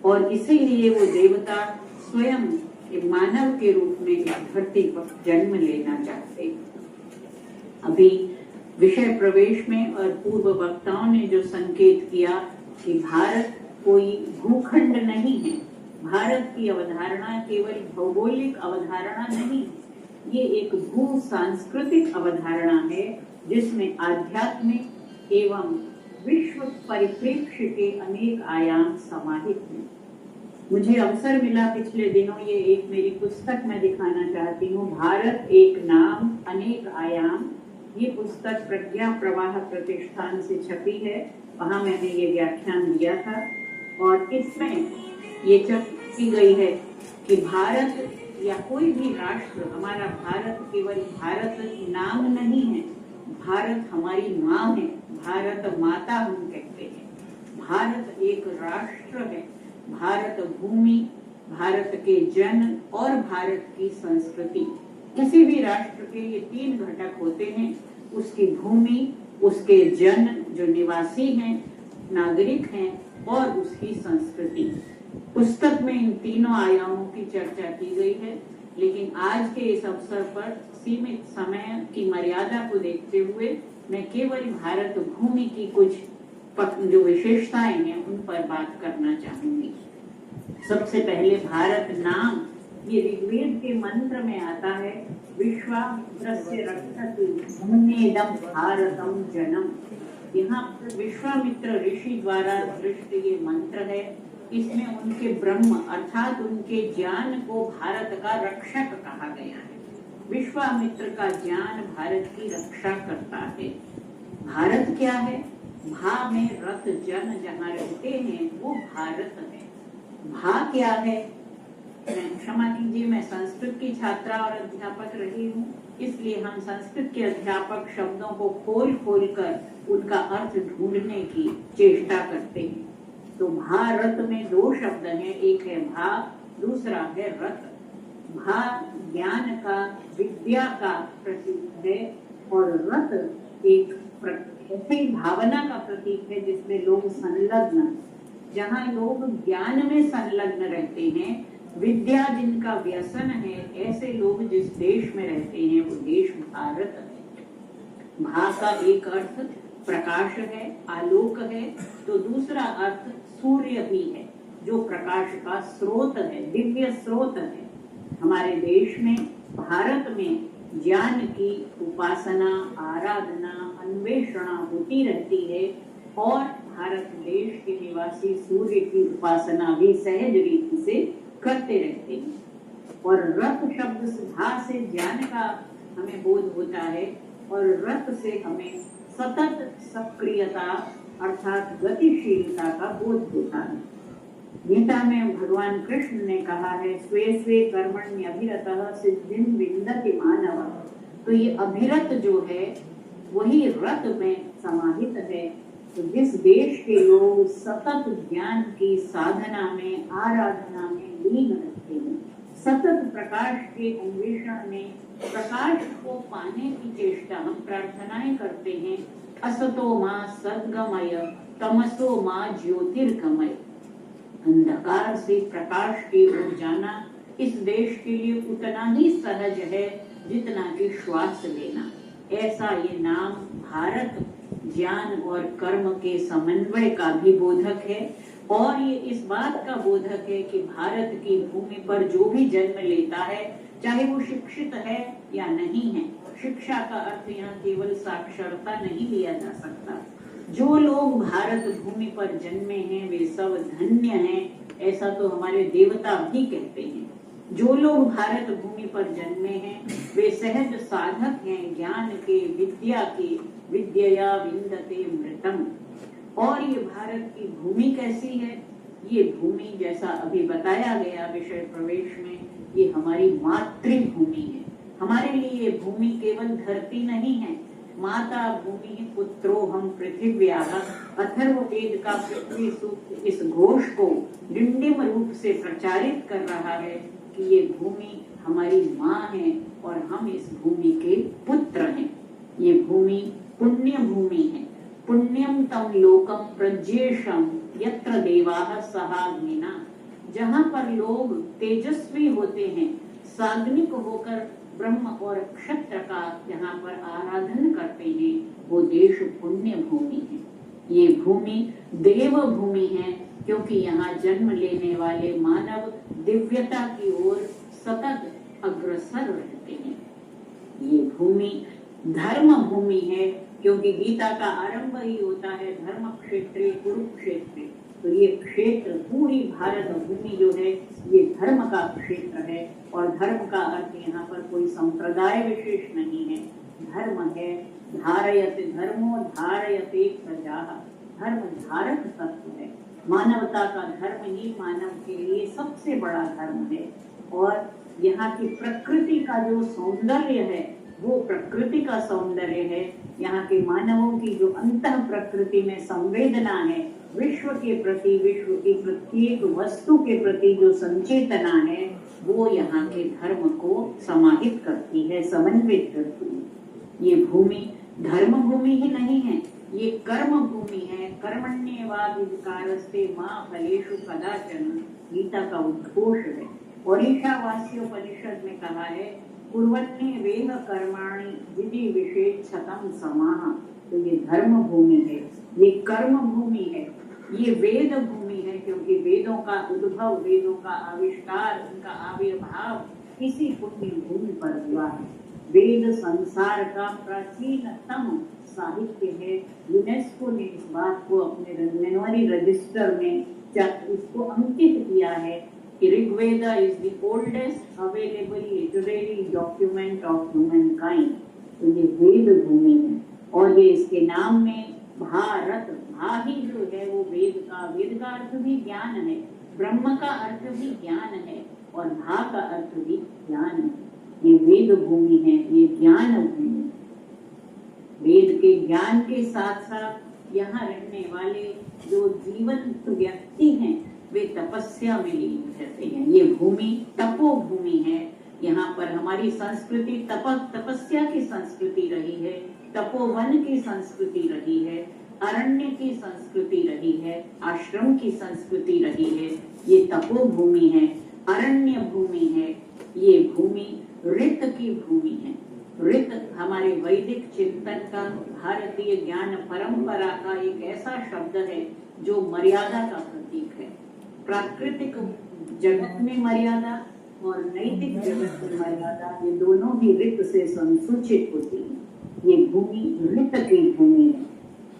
और इसीलिए वो देवता स्वयं एक मानव के रूप में इस धरती पर जन्म लेना चाहते हैं। अभी विषय प्रवेश में और पूर्व वक्ताओं ने जो संकेत किया कि भारत कोई भूखंड नहीं है, भारत की अवधारणा केवल भौगोलिक अवधारणा नहीं, ये एक भू सांस्कृतिक अवधारणा है जिसमें आध्यात्मिक एवं विश्व परिप्रेक्ष्य के अनेक आयाम समाहित हैं। मुझे अवसर मिला पिछले दिनों, ये एक मेरी पुस्तक मैं दिखाना चाहती हूँ, भारत एक नाम अनेक आयाम। ये पुस्तक प्रज्ञा प्रवाह प्रतिष्ठान से छपी है, वहाँ मैंने ये व्याख्यान दिया था और इसमें ये छपी गई है कि भारत या कोई भी राष्ट्र, हमारा भारत केवल भारत नाम नहीं है, भारत हमारी माँ है, भारत माता हम कहते हैं। भारत एक राष्ट्र है, भारत भूमि, भारत के जन और भारत की संस्कृति। किसी भी राष्ट्र के ये 3 घटक होते हैं, उसकी भूमि, उसके जन जो निवासी हैं नागरिक हैं और उसकी संस्कृति। पुस्तक में इन तीनों आयामों की चर्चा की गई है, लेकिन आज के इस अवसर पर सीमित समय की मर्यादा को देखते हुए मैं केवल भारत भूमि की कुछ जो विशेषताएं हैं उन पर बात करना चाहूंगी। सबसे पहले भारत नाम ये ऋग्वेद के मंत्र में आता है, विश्वामित्रस्य रक्षति भूम्येदं भारतम जनम। यहाँ पर विश्वामित्र ऋषि द्वारा दृष्ट ये मंत्र है। इसमें उनके ब्रह्म अर्थात उनके ज्ञान को भारत का रक्षक कहा गया है। विश्वामित्र का ज्ञान भारत की रक्षा करता है। भारत क्या है? भा में रत जन जहाँ रहते हैं वो भारत है। भा क्या है? क्षमा कीजिए, मैं संस्कृत की छात्रा और अध्यापक रही हूँ, इसलिए हम संस्कृत के अध्यापक शब्दों को खोल खोल कर उनका अर्थ ढूंढने की चेष्टा करते हैं। तो भारत में दो शब्द हैं, एक है भा, दूसरा है रत। भा ज्ञान का, विद्या का प्रतीक है और रत एक ऐसी भावना का प्रतीक है जिसमें लोग संलग्न, जहाँ लोग ज्ञान में संलग्न रहते हैं, विद्या जिनका व्यसन है, ऐसे लोग जिस देश में रहते हैं वो देश भारत है। भा का एक अर्थ प्रकाश है, आलोक है, तो दूसरा अर्थ सूर्य भी है जो प्रकाश का स्रोत है, दिव्य स्रोत है। हमारे देश में, भारत में ज्ञान की उपासना, आराधना, अन्वेषणा होती रहती है और भारत देश के निवासी सूर्य की उपासना भी सहज रीति से करते रहते हैं। और रत शब्द भा से ज्ञान का हमें बोध होता है और रत से हमें सतत सक्रियता अर्थात गतिशीलता का बोध होता है। गीता में भगवान कृष्ण ने कहा है, स्वे स्वे कर्मण्यभिरतः सिद्धिं विन्दति मानव। तो ये अभिरत जो है वही रत में समाहित है। तो जिस देश के लोग सतत ज्ञान की साधना में, आराधना में लीन रहते हैं, सतत प्रकाश के अन्वेषण में, प्रकाश को पाने की चेष्टा, हम प्रार्थनाएं करते हैं, असतो मां सद्गमय तमसो मां ज्योतिर्गमय। अंधकार से प्रकाश की ओर जाना इस देश के लिए उतना ही सहज है जितना कि श्वास लेना। ऐसा ये नाम भारत ज्ञान और कर्म के समन्वय का भी बोधक है और ये इस बात का बोधक है कि भारत की भूमि पर जो भी जन्म लेता है, चाहे वो शिक्षित है या नहीं है, शिक्षा का अर्थ यहाँ केवल साक्षरता नहीं लिया जा सकता। जो लोग भारत भूमि पर जन्मे हैं वे सब धन्य हैं, ऐसा तो हमारे देवता भी कहते हैं। जो लोग भारत भूमि पर जन्मे हैं वे सहज साधक हैं ज्ञान के, विद्या के, विद्यया विन्दते मृतम। और ये भारत की भूमि कैसी है? ये भूमि जैसा अभी बताया गया विषय प्रवेश में, ये हमारी मातृभूमि है। हमारे लिए ये भूमि केवल धरती नहीं है, माता भूमि पुत्रो हम पृथिव्याः। अथर्ववेद का पृथ्वी सूक्त इस घोष को डिंडिम रूप से प्रचारित कर रहा है कि ये भूमि हमारी माँ है और हम इस भूमि के पुत्र हैं। ये भूमि पुण्य भूमि है। पुण्यम तम लोकम प्रज्येशम यत्र देवाः सहाग्निना। जहाँ पर लोग तेजस्वी होते हैं, साग्निक होकर ब्रह्म और क्षत्र का यहाँ पर आराधन करते हैं, वो देश पुण्य भूमि है। ये भूमि देव भूमि है क्योंकि यहाँ जन्म लेने वाले मानव दिव्यता की ओर सतत अग्रसर रहते हैं। ये भूमि धर्म भूमि है क्योंकि गीता का आरंभ ही होता है धर्म क्षेत्रे कुरुक्षेत्रे। तो ये क्षेत्र, पूरी भारत भूमि जो है ये धर्म का क्षेत्र है और धर्म का अर्थ यहाँ पर कोई संप्रदाय विशेष नहीं है, धर्म है। धारयते धर्मो धारयते प्रजाः। धर्म धारक तत्व है। मानवता का धर्म ही मानव के लिए सबसे बड़ा धर्म है। और यहाँ की प्रकृति का जो सौंदर्य है वो प्रकृति का सौंदर्य है। यहाँ के मानवों की जो अंतः प्रकृति में संवेदना है, विश्व के प्रति, विश्व की प्रत्येक वस्तु के प्रति जो संचेतना है, वो यहाँ के धर्म को समाहित करती है, समन्वित करती है। ये भूमि धर्म भूमि ही नहीं है, ये कर्म भूमि है। कर्मण्येवाधिकारस्ते मा फलेषु कदाचन, गीता का उद्घोष है। और ईशावास्योपनिषद में कहा है, कुर्वन्ने वेह कर्माणि विधि विशेषतम समाह। तो ये धर्म भूमि है, ये कर्म भूमि है, ये वेद भूमि है, क्योंकि वेदों का उद्भव, वेदों का आविष्कार, उनका आविर्भाव इसी पुण्य भूमि पर हुआ है। वेद संसार का प्राचीनतम साहित्य है। यूनेस्को ने इस बात को अपने मेमोरी रजिस्टर में इसको अंकित किया है कि Rigveda is the oldest available literary document of human kind. तो ये वेद भूमि है, और ये इसके नाम में भारत, भा ही जो है वो वेद का अर्थ भी ज्ञान है, ब्रह्म का अर्थ भी ज्ञान है, और भा का अर्थ भी ज्ञान है। ये वेद भूमि है, ये ज्ञान भूमि। वेद के ज्ञान के साथ साथ यहाँ रहने वाले जो जीवंत व्यक्ति हैं वे तपस्या में लीन रहते हैं। ये भूमि तपो भूमि है। यहाँ पर हमारी संस्कृति तपस्या की संस्कृति रही है, तपोवन की संस्कृति रही है, अरण्य की संस्कृति रही है, आश्रम की संस्कृति रही है। ये तपो भूमि है, अरण्य भूमि है। ये भूमि ऋत की भूमि है। ऋत हमारे वैदिक चिंतन का, भारतीय ज्ञान परंपरा का एक ऐसा शब्द है जो मर्यादा का प्रतीक है। प्राकृतिक जगत में मर्यादा और नैतिक जगत में मर्यादा, ये दोनों भी ऋत से संसूचित होती है। ये भूमि ऋत की भूमि है,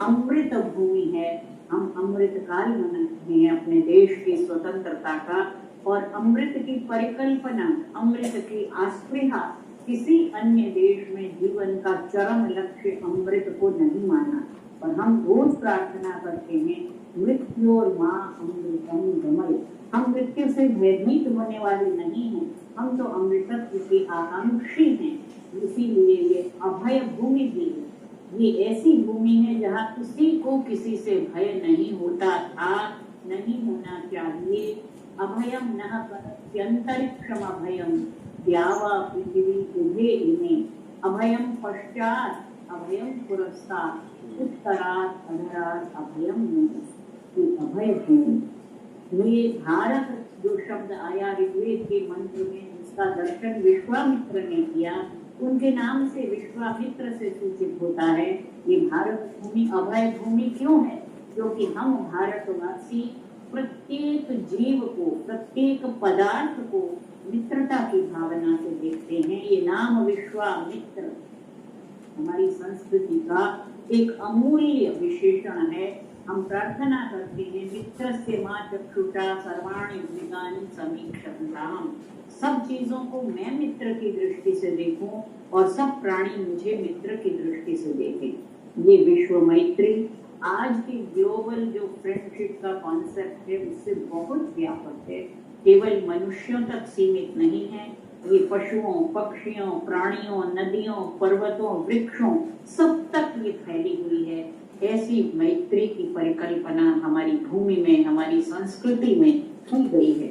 अमृत भूमि है। हम अमृत काल मनाते हैं अपने देश की स्वतंत्रता का, और अमृत की परिकल्पना, अमृत की आस्पृहा किसी अन्य देश में जीवन का चरम लक्ष्य अमृत को नहीं माना। और हम रोज प्रार्थना करते हैं, मृत्योर माँ अमृतम गमय। हम मृत्यु से भयभीत होने वाले नहीं हैं, हम तो अमृतत्व के आकांक्षी हैं। इसीलिए ये अभय भूमि भी है। ये ऐसी भूमि है जहाँ किसी को किसी से भय नहीं होता था, नहीं होना चाहिए। अभयम नः परस्यंतरिक्षम अभयम द्यावा पृथ्वी उभे इमे। अभयम पश्चात अभयम पुरस्तात् उत्तरात् अधरात् अभयम नमः। अभय भूमि। ये भारत जो शब्द आया ऋग्वेद के मंत्र में, उसका दर्शन विश्वामित्र ने किया। उनके नाम से विश्वामित्र से सूचित होता है। ये भारत भूमि अभय भूमि क्यों है? क्योंकि हम भारतवासी प्रत्येक जीव को, प्रत्येक पदार्थ को मित्रता की भावना से देखते हैं। ये नाम विश्वामित्र हमारी संस्कृति का एक अमूल्य विशेषण है। हम प्रार्थना करते हैं, मित्रस्य मा चक्षुषा सर्वाणि भूतानि समीक्षन्ताम्। सब चीजों को मैं मित्र की दृष्टि से देखूं और सब प्राणी मुझे मित्र की दृष्टि से देखें। ये विश्व मैत्री आज की ग्लोबल जो फ्रेंडशिप का कॉन्सेप्ट है उससे बहुत व्यापक है, केवल मनुष्यों तक सीमित नहीं है। ये पशुओं, पक्षियों, प्राणियों, नदियों, पर्वतों, वृक्षों सब तक ये फैली हुई है। ऐसी मैत्री की परिकल्पना हमारी भूमि में, हमारी संस्कृति में की गई है।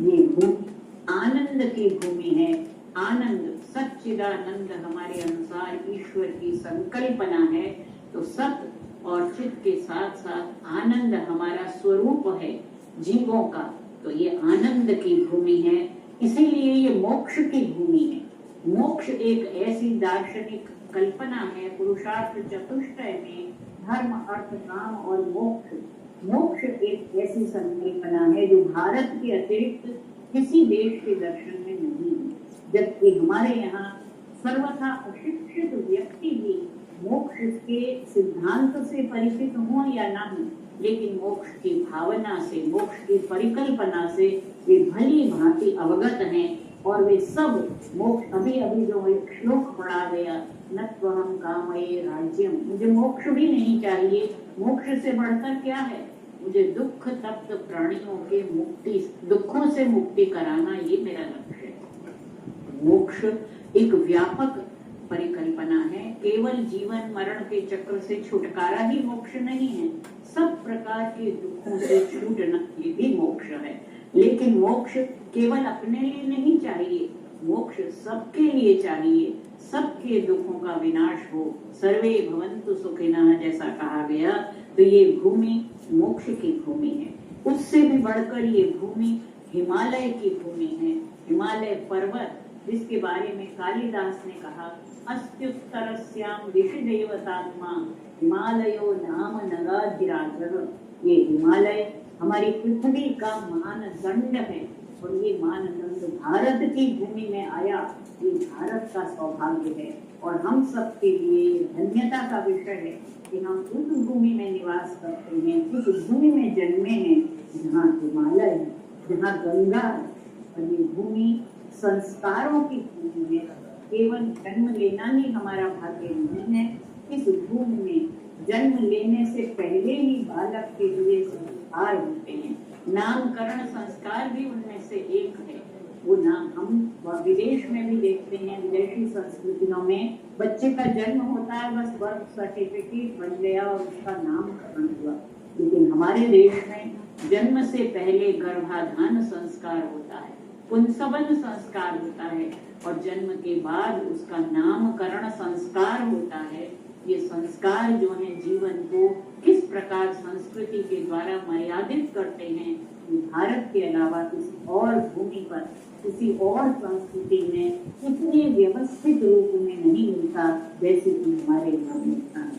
ये भूमि आनंद की भूमि है। आनंद, सच्चिदानंद हमारे अनुसार ईश्वर की संकल्पना है। तो सत और चित्त के साथ साथ आनंद हमारा स्वरूप है जीवों का। तो ये आनंद की भूमि है, इसीलिए ये मोक्ष की भूमि है। मोक्ष एक ऐसी दार्शनिक कल्पना है पुरुषार्थ चतुष्टय में, धर्म, अर्थ, काम और मोक्ष। मोक्ष एक ऐसी संकल्पना है जो भारत के अतिरिक्त किसी देश के दर्शन में नहीं है। जबकि हमारे यहाँ सर्वथा अशिक्षित व्यक्ति भी मोक्ष के सिद्धांत से परिचित हो या ना हो, लेकिन मोक्ष की भावना से, मोक्ष की परिकल्पना से वे भली भांति अवगत हैं। और वे सब मोक्ष, अभी अभी जो एक श्लोक पढ़ा गया, नत्वहं कामये राज्यम, मुझे मोक्ष भी नहीं चाहिए। मोक्ष से बढ़कर क्या है? मुझे दुख तप्त प्राणियों के मुक्ति, दुखों से मुक्ति कराना, ये मेरा लक्ष्य है। मोक्ष एक व्यापक परिकल्पना है। केवल जीवन मरण के चक्र से छुटकारा ही मोक्ष नहीं है, सब प्रकार के दुखों से छूटना ये भी मोक्ष है। लेकिन मोक्ष केवल अपने लिए नहीं चाहिए, मोक्ष सबके लिए चाहिए, सबके दुखों का विनाश हो, सर्वे भवन्तु सुखिनः जैसा कहा गया, तो ये भूमि मोक्ष की भूमि है। उससे भी बढ़कर ये भूमि हिमालय की भूमि है। हिमालय पर्वत, जिसके बारे में कालिदास ने कहा, अस्त्युत्तरस्याम दिशि देवतात्मा हिमालयो नाम नगाधिराजः। ये हिमालय हमारी पृथ्वी का मानदंड है और ये मानदंड भारत की भूमि में आया, ये भारत का सौभाग्य है और हम सबके लिए धन्यता का विषय है कि हम उस भूमि में निवास करते हैं, उस भूमि में जन्मे हैं जहाँ हिमालय है, जहाँ गंगा है। और ये भूमि संस्कारों की भूमि है। केवल जन्म लेना ही हमारा भाग्य नहीं है। इस भूमि में जन्म लेने से पहले ही बालक के लिए संस्कार होते हैं। नामकरण संस्कार भी उनमें से एक है। वो नाम हम विदेश में भी देखते हैं, विदेशी संस्कृतियों में बच्चे का जन्म होता है, बस बर्थ सर्टिफिकेट बन गया और उसका नामकरण हुआ। लेकिन हमारे देश में जन्म से पहले गर्भाधान संस्कार होता है, पुंसवन संस्कार होता है और जन्म के बाद उसका नामकरण संस्कार होता है। ये संस्कार जो है जीवन को किस प्रकार संस्कृति के द्वारा मर्यादित करते हैं, ये भारत के अलावा किसी और भूमि पर, किसी और संस्कृति में इतने व्यवस्थित रूप में नहीं मिलता जैसे कि हमारे यहाँ मिलता है।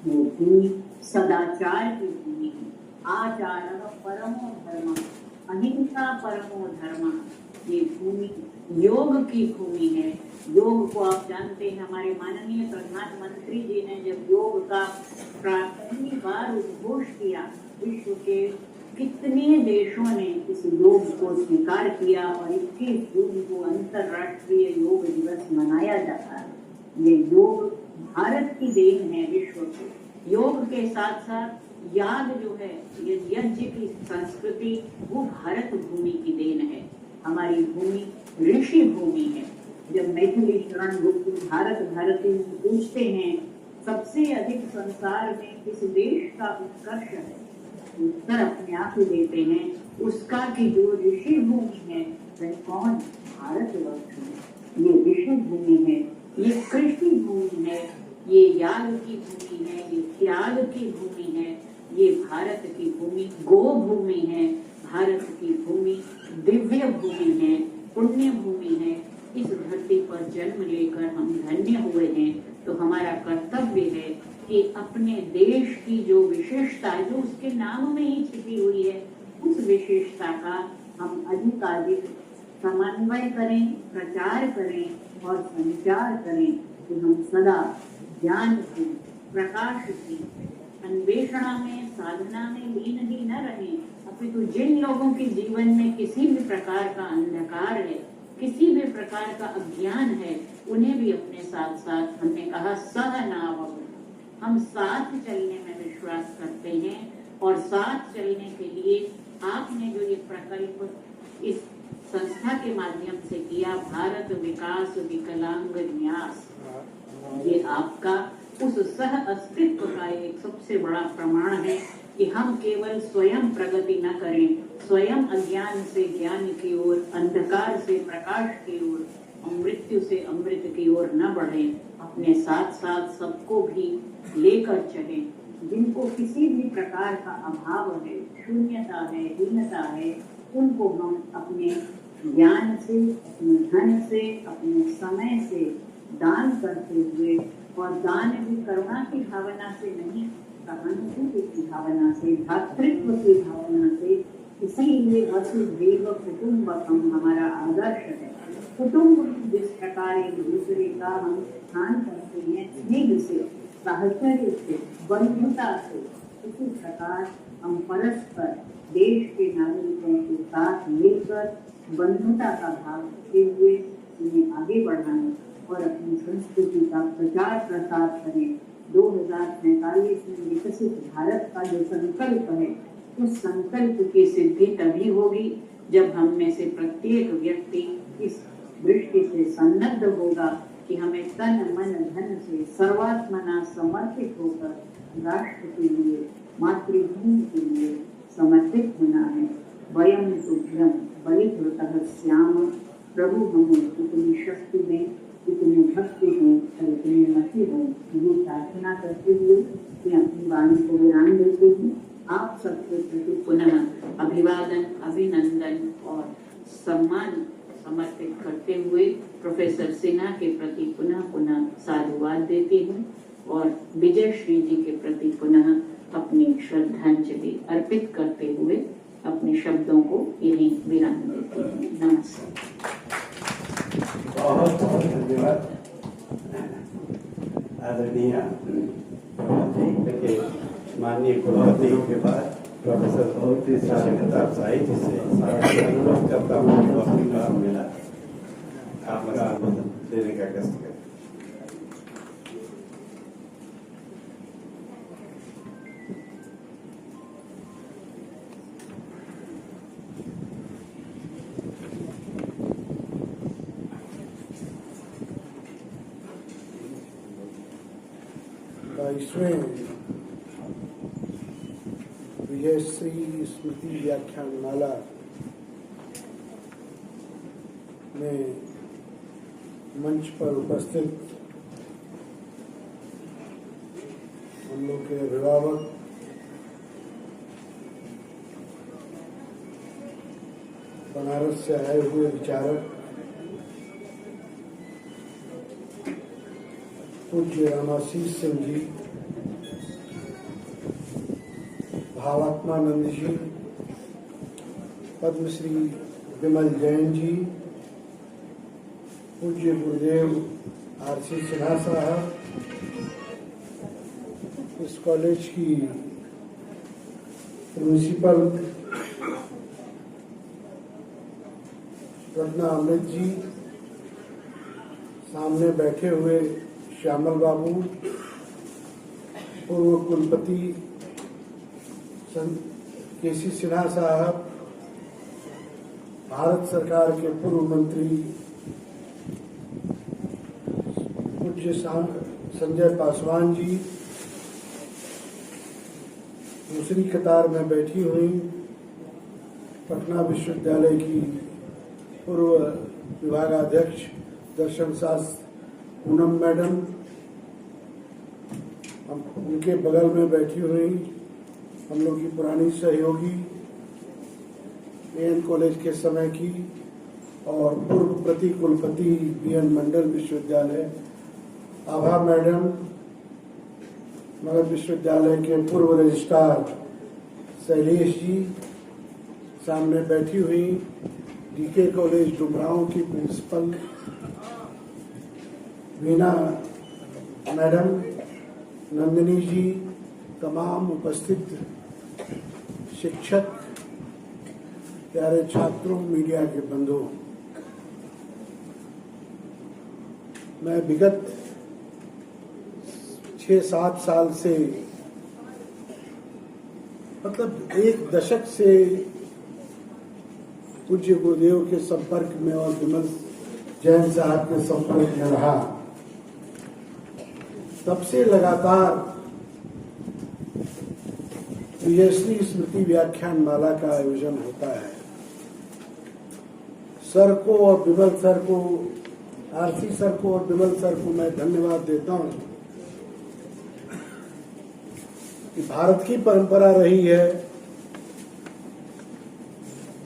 वो भूमि सदाचार की भूमि है। आचारः परमो धर्मः, अहिंसा परमो धर्मः। ये भूमि योग की भूमि है। योग को आप जानते हैं, हमारे माननीय प्रधानमंत्री जी ने जब योग का पहली बार उद्घोष किया, विश्व के कितने देशों ने इस योग को स्वीकार किया और 21 जून को अंतर्राष्ट्रीय योग दिवस मनाया जाता है। ये योग भारत की देन है विश्व को। योग के साथ साथ याग जो है, यज्ञ की संस्कृति, वो भारत भूमि की देन है। हमारी भूमि ऋषि भूमि है। जब मैथिली शरण गुप्त भारत भारती पूछते हैं सबसे अधिक संसार में किस देश का उत्कर्ष है, उत्तर अपने आप ही देते हैं उसका कि जो ऋषि भूमि है वह कौन, भारतवर्ष है। ये ऋषि भूमि है, ये कृषि भूमि है, ये याग की भूमि है, ये त्याग की भूमि है, ये भारत की भूमि गो भूमि है, भारत की भूमि दिव्य भूमि है, पुण्य भूमि है। इस धरती पर जन्म लेकर हम धन्य हुए हैं, तो हमारा कर्तव्य है कि अपने देश की जो विशेषता है, जो उसके नाम में ही छिपी हुई है, उस विशेषता का हम अधिकाधिक समन्वय करें, प्रचार करें और संचार करें कि हम सदा ज्ञान की, प्रकाश की अन्वेषणा में, साधना में लीन ही न रहें, अपितु जिन लोगों के जीवन में किसी भी प्रकार का अंधकार है, किसी भी प्रकार का अज्ञान है, उन्हें भी अपने साथ साथ, हमने कहा सहनाववतु, हम साथ चलने में विश्वास करते हैं। और साथ चलने के लिए आपने जो ये प्रकल्प इस संस्था के माध्यम से किया, भारत विकास विकलांग न्यास, ये आपका उस सह अस्तित्व का एक सबसे बड़ा प्रमाण है कि हम केवल स्वयं प्रगति न करें, स्वयं अज्ञान से ज्ञान की ओर, अंधकार से प्रकाश की ओर, मृत्यु से अमृत की ओर न बढ़ें, अपने साथ साथ सबको भी लेकर चलें। जिनको किसी भी प्रकार का अभाव है, शून्यता है, हीनता है, उनको हम अपने ज्ञान से, अपने धन से, अपने समय से दान करते हुए, और दान भी करुणा की भावना से नहीं, सहानुभूति की भावना से, भातृत्व की भावना से। इसीलिए वसुधैव कुटुम्बकम हमारा आदर्श है। कुटुंब जिस प्रकार एक दूसरे का हम स्थान करते हैं, स्नेह से, साहचर्य से, बंधुता से, इसी प्रकार हम परस्पर देश के नागरिकों के साथ मिलकर बंधुता का भाव रखते हुए उन्हें आगे बढ़ाने और अपनी संस्कृति का प्रचार प्रसार करें। 2047 में विकसित भारत का जो संकल्प है, उस संकल्प की सिद्धि तभी होगी जब हम में से प्रत्येक व्यक्ति इस दृष्टि से सन्नद्ध होगा कि हमें तन मन धन से सर्वात्मना समर्पित होकर राष्ट्र के लिए, मातृभूमि के लिए समर्पित होना है। वयं तुभ्यं बलिभृतः स्याम प्रभु हमें इतनी शक्ति में, इतनी भक्ति हो और इतनी मति हो, ये प्रार्थना करते हुए मैं अपनी वाणी को विराम देती हूँ। आप सबके प्रति पुनः अभिवादन, अभिनंदन और सम्मान समर्पित करते हुए प्रोफेसर सिन्हा के प्रति पुनः पुनः साधुवाद देती हूँ और विजय श्री जी के प्रति पुनः अपनी श्रद्धांजलि अर्पित करते हुए अपने शब्दों को यहीं विराम देती हूँ। नमस्कार। बहुत बहुत धन्यवाद आदरणीय जी के माननीय कुलपति के बाद प्रोफेसर बहुत ही प्रताप शाही जी से अनुरोध करता हूँ जो अपनी बात मिला आपका देने का कष्ट करें। विजय श्री स्मृति व्याख्यान माला में मंच पर उपस्थित हम लोग के अभिभावक, बनारस से आए हुए विचारक, पूज्य रामाशीष सिंह जी, भावात्मानंद जी, पद्मश्री विमल जैन जी, पूज्य गुरुदेव आरसी सिन्हा साहब, इस कॉलेज की प्रिंसिपल रत्ना अमृत जी, सामने बैठे हुए श्यामल बाबू, पूर्व कुलपति केसी सिन्हा साहब, भारत सरकार के पूर्व मंत्री पूज्य संजय पासवान जी, दूसरी कतार में बैठी हुई पटना विश्वविद्यालय की पूर्व विभागाध्यक्ष दर्शन शास्त्र पूनम मैडम, उनके बगल में बैठी हुई हम लोग की पुरानी सहयोगी एएन कॉलेज के समय की और पूर्व प्रति कुलपति बीएन मंडल विश्वविद्यालय आभा मैडम, मगध विश्वविद्यालय के पूर्व रजिस्ट्रार शैलेश जी, सामने बैठी हुई डीके कॉलेज डुमरांव की प्रिंसिपल वीना मैडम, नंदिनी जी, तमाम उपस्थित शिक्षक, प्यारे छात्रों, मीडिया के बंधुओं, मैं विगत 6-7 साल से, मतलब 1 दशक से पूज्य गुरुदेव के संपर्क में और विमल जैन साहब के संपर्क में रहा। तब से लगातार विजयश्री स्मृति व्याख्यान माला का आयोजन होता है। सर को और विमल सर को, आरसी सर को और विमल सर को मैं धन्यवाद देता हूं कि भारत की परंपरा रही है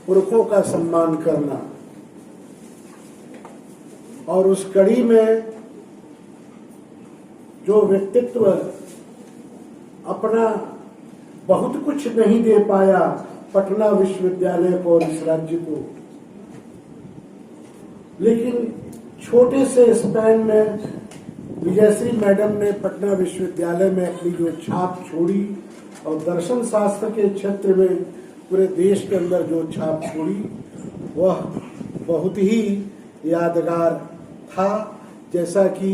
पुरखों का सम्मान करना, और उस कड़ी में जो व्यक्तित्व अपना बहुत कुछ नहीं दे पाया पटना विश्वविद्यालय को और इस राज्य को, लेकिन छोटे से स्पैन में विजयश्री मैडम ने पटना विश्वविद्यालय में अपनी जो छाप छोड़ी और दर्शन शास्त्र के क्षेत्र में पूरे देश के अंदर जो छाप छोड़ी वह बहुत ही यादगार था। जैसा कि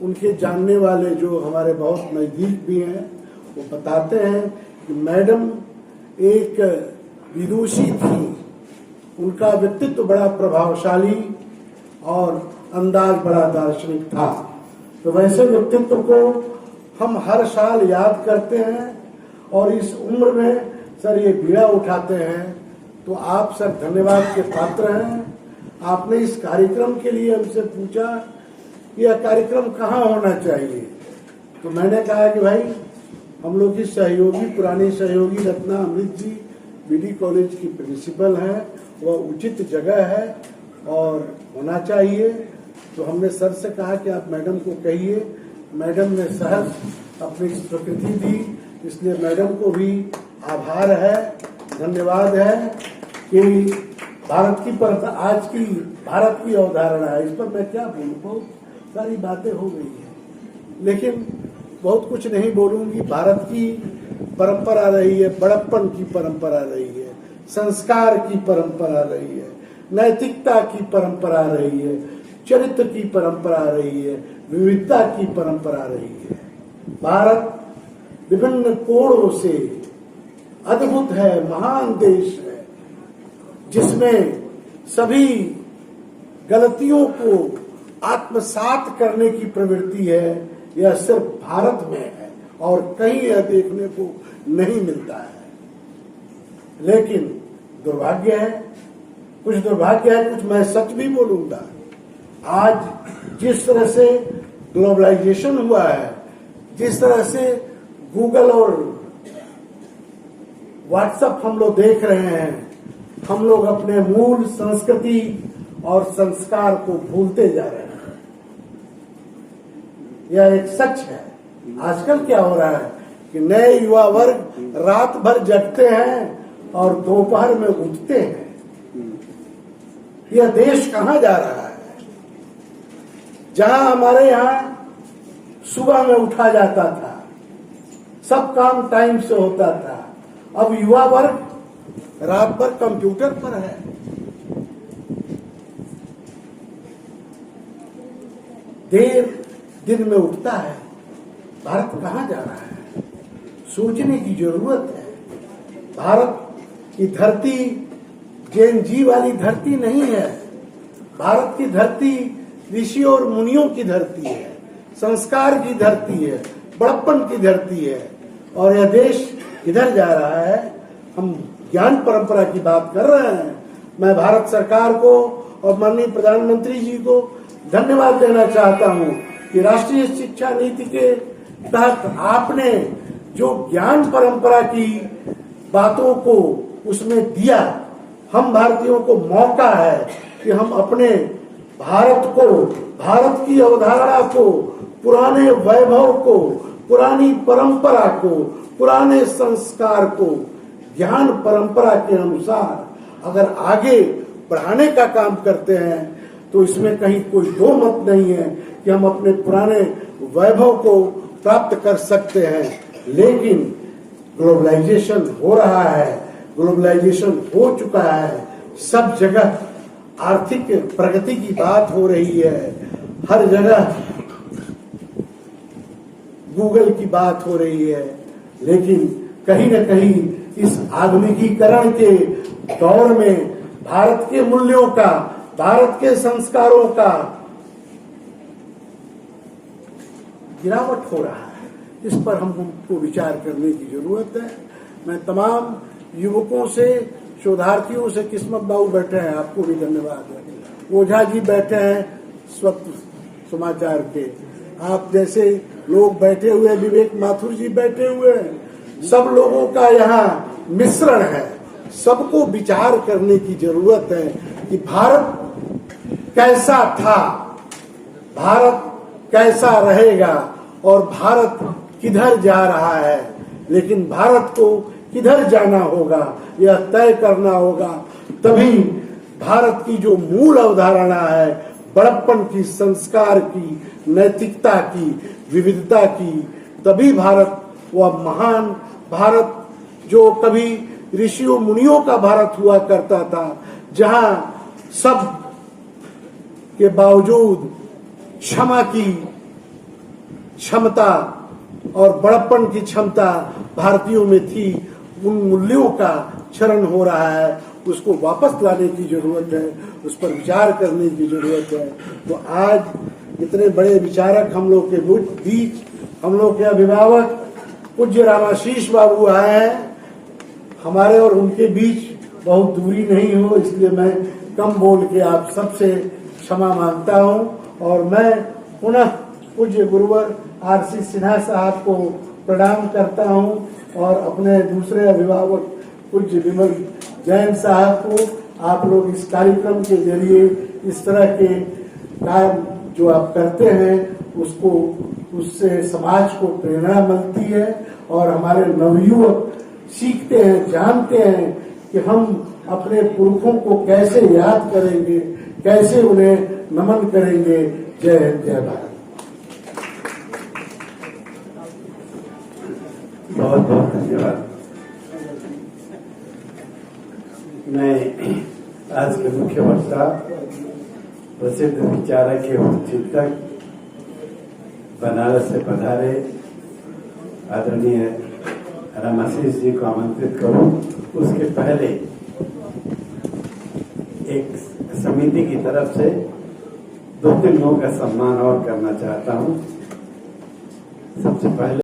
उनके जानने वाले जो हमारे बहुत नजदीक भी हैं वो बताते हैं कि मैडम एक विदुषी थी, उनका व्यक्तित्व बड़ा प्रभावशाली और अंदाज बड़ा दार्शनिक था। तो वैसे व्यक्तित्व को हम हर साल याद करते हैं और इस उम्र में सर ये बीड़ा उठाते हैं, तो आप सर धन्यवाद के पात्र हैं। आपने इस कार्यक्रम के लिए हमसे पूछा कि यह कार्यक्रम कहाँ होना चाहिए, तो मैंने कहा कि भाई हम लोग की सहयोगी, पुराने सहयोगी रत्ना अमृत जी बीडी कॉलेज की प्रिंसिपल हैं, वह उचित जगह है और होना चाहिए। तो हमने सर से कहा कि आप मैडम को कहिए। मैडम ने सहज अपनी स्वीकृति दी, इसलिए मैडम को भी आभार है, धन्यवाद है कि भारत की आज की भारत की अवधारणा है, इस पर मैं क्या बोलूं, बहुत सारी बातें हो गई है, लेकिन बहुत कुछ नहीं बोलूंगी। भारत की परंपरा रही है, बड़प्पन की परंपरा रही है, संस्कार की परंपरा रही है, नैतिकता की परंपरा रही है, चरित्र की परंपरा रही है, विविधता की परंपरा रही है। भारत विभिन्न कोणों से अद्भुत है, महान देश है, जिसमें सभी गलतियों को आत्मसात करने की प्रवृत्ति है। यह सिर्फ भारत में है और कहीं यह देखने को नहीं मिलता है। लेकिन दुर्भाग्य है, कुछ दुर्भाग्य है, कुछ मैं सच भी बोलूंगा। आज जिस तरह से ग्लोबलाइजेशन हुआ है, जिस तरह से गूगल और व्हाट्सएप हम लोग देख रहे हैं, हम लोग अपने मूल संस्कृति और संस्कार को भूलते जा रहे हैं। यह एक सच है। आजकल क्या हो रहा है कि नए युवा वर्ग रात भर जगते हैं और दोपहर में उठते हैं। यह देश कहां जा रहा है? जहां हमारे यहां सुबह में उठा जाता था, सब काम टाइम से होता था, अब युवा वर्ग रात भर कंप्यूटर पर है। देर दिन में उठता है। भारत कहां जा रहा है? सोचने की जरूरत है। भारत की धरती जैन जी वाली धरती नहीं है। भारत की धरती ऋषि और मुनियों की धरती है, संस्कार की धरती है, बड़प्पन की धरती है। और यह देश इधर जा रहा है। हम ज्ञान परंपरा की बात कर रहे हैं। मैं भारत सरकार को और माननीय प्रधानमंत्री जी को धन्यवाद देना चाहता हूं कि राष्ट्रीय शिक्षा नीति के तहत आपने जो ज्ञान परंपरा की बातों को उसमें दिया। हम भारतीयों को मौका है कि हम अपने भारत को, भारत की अवधारणा को, पुराने वैभव को, पुरानी परंपरा को, पुराने संस्कार को ज्ञान परंपरा के अनुसार अगर आगे बढ़ाने का काम करते हैं तो इसमें कहीं कोई दो मत नहीं है कि हम अपने पुराने वैभव को प्राप्त कर सकते हैं। लेकिन ग्लोबलाइजेशन हो रहा है, ग्लोबलाइजेशन हो चुका है, सब जगह आर्थिक प्रगति की बात हो रही है, हर जगह गूगल की बात हो रही है। लेकिन कहीं न कहीं इस आधुनिकीकरण के दौर में भारत के मूल्यों का, भारत के संस्कारों का गिरावट हो रहा है। इस पर हमको विचार करने की जरूरत है। मैं तमाम युवकों से, शोधार्थियों से, किस्मत बाबू बैठे हैं, आपको भी धन्यवाद है, ओझा जी बैठे हैं स्वच्छ समाचार के, आप जैसे लोग बैठे हुए, विवेक माथुर जी बैठे हुए हैं, सब लोगों का यहाँ मिश्रण है। सबको विचार करने की जरूरत है कि भारत कैसा था, भारत कैसा रहेगा और भारत किधर जा रहा है। लेकिन भारत को किधर जाना होगा यह तय करना होगा। तभी भारत की जो मूल अवधारणा है, बड़प्पन की, संस्कार की, नैतिकता की, विविधता की, तभी भारत वह महान भारत जो कभी ऋषियों मुनियों का भारत हुआ करता था, जहां सब के बावजूद क्षमा की क्षमता और बड़प्पन की क्षमता भारतीयों में थी, उन मूल्यों का क्षरण हो रहा है। उसको वापस लाने की जरूरत है, उस पर विचार करने की जरूरत है। तो आज इतने बड़े विचारक हम लोग के बीच, हम लोग के अभिभावक पूज्य रामाशीष बाबू आए हैं। हमारे और उनके बीच बहुत दूरी नहीं हो, इसलिए मैं कम बोल के आप सबसे क्षमा मांगता हूँ और मैं पुनः पूज्य गुरुवर आरसी सिन्हा साहब को प्रणाम करता हूँ और अपने दूसरे अभिभावक पूज्य विमल जैन साहब को आप लोग इस कार्यक्रम के जरिए इस तरह के काम जो आप करते हैं उसको उससे समाज को प्रेरणा मिलती है और हमारे नवयुवक सीखते हैं, जानते हैं कि हम अपने पुरखों को कैसे याद करेंगे, कैसे उन्हें नमन करेंगे। जय हिंद, जय भारत। बहुत बहुत धन्यवाद। मैं आज के मुख्य वक्ता प्रसिद्ध विचारक एवं चिंतक बनारस से पधारे आदरणीय रामाशीष जी को आमंत्रित करूं। उसके पहले एक समिति की तरफ से 2-3 लोगों का सम्मान और करना चाहता हूं। सबसे पहले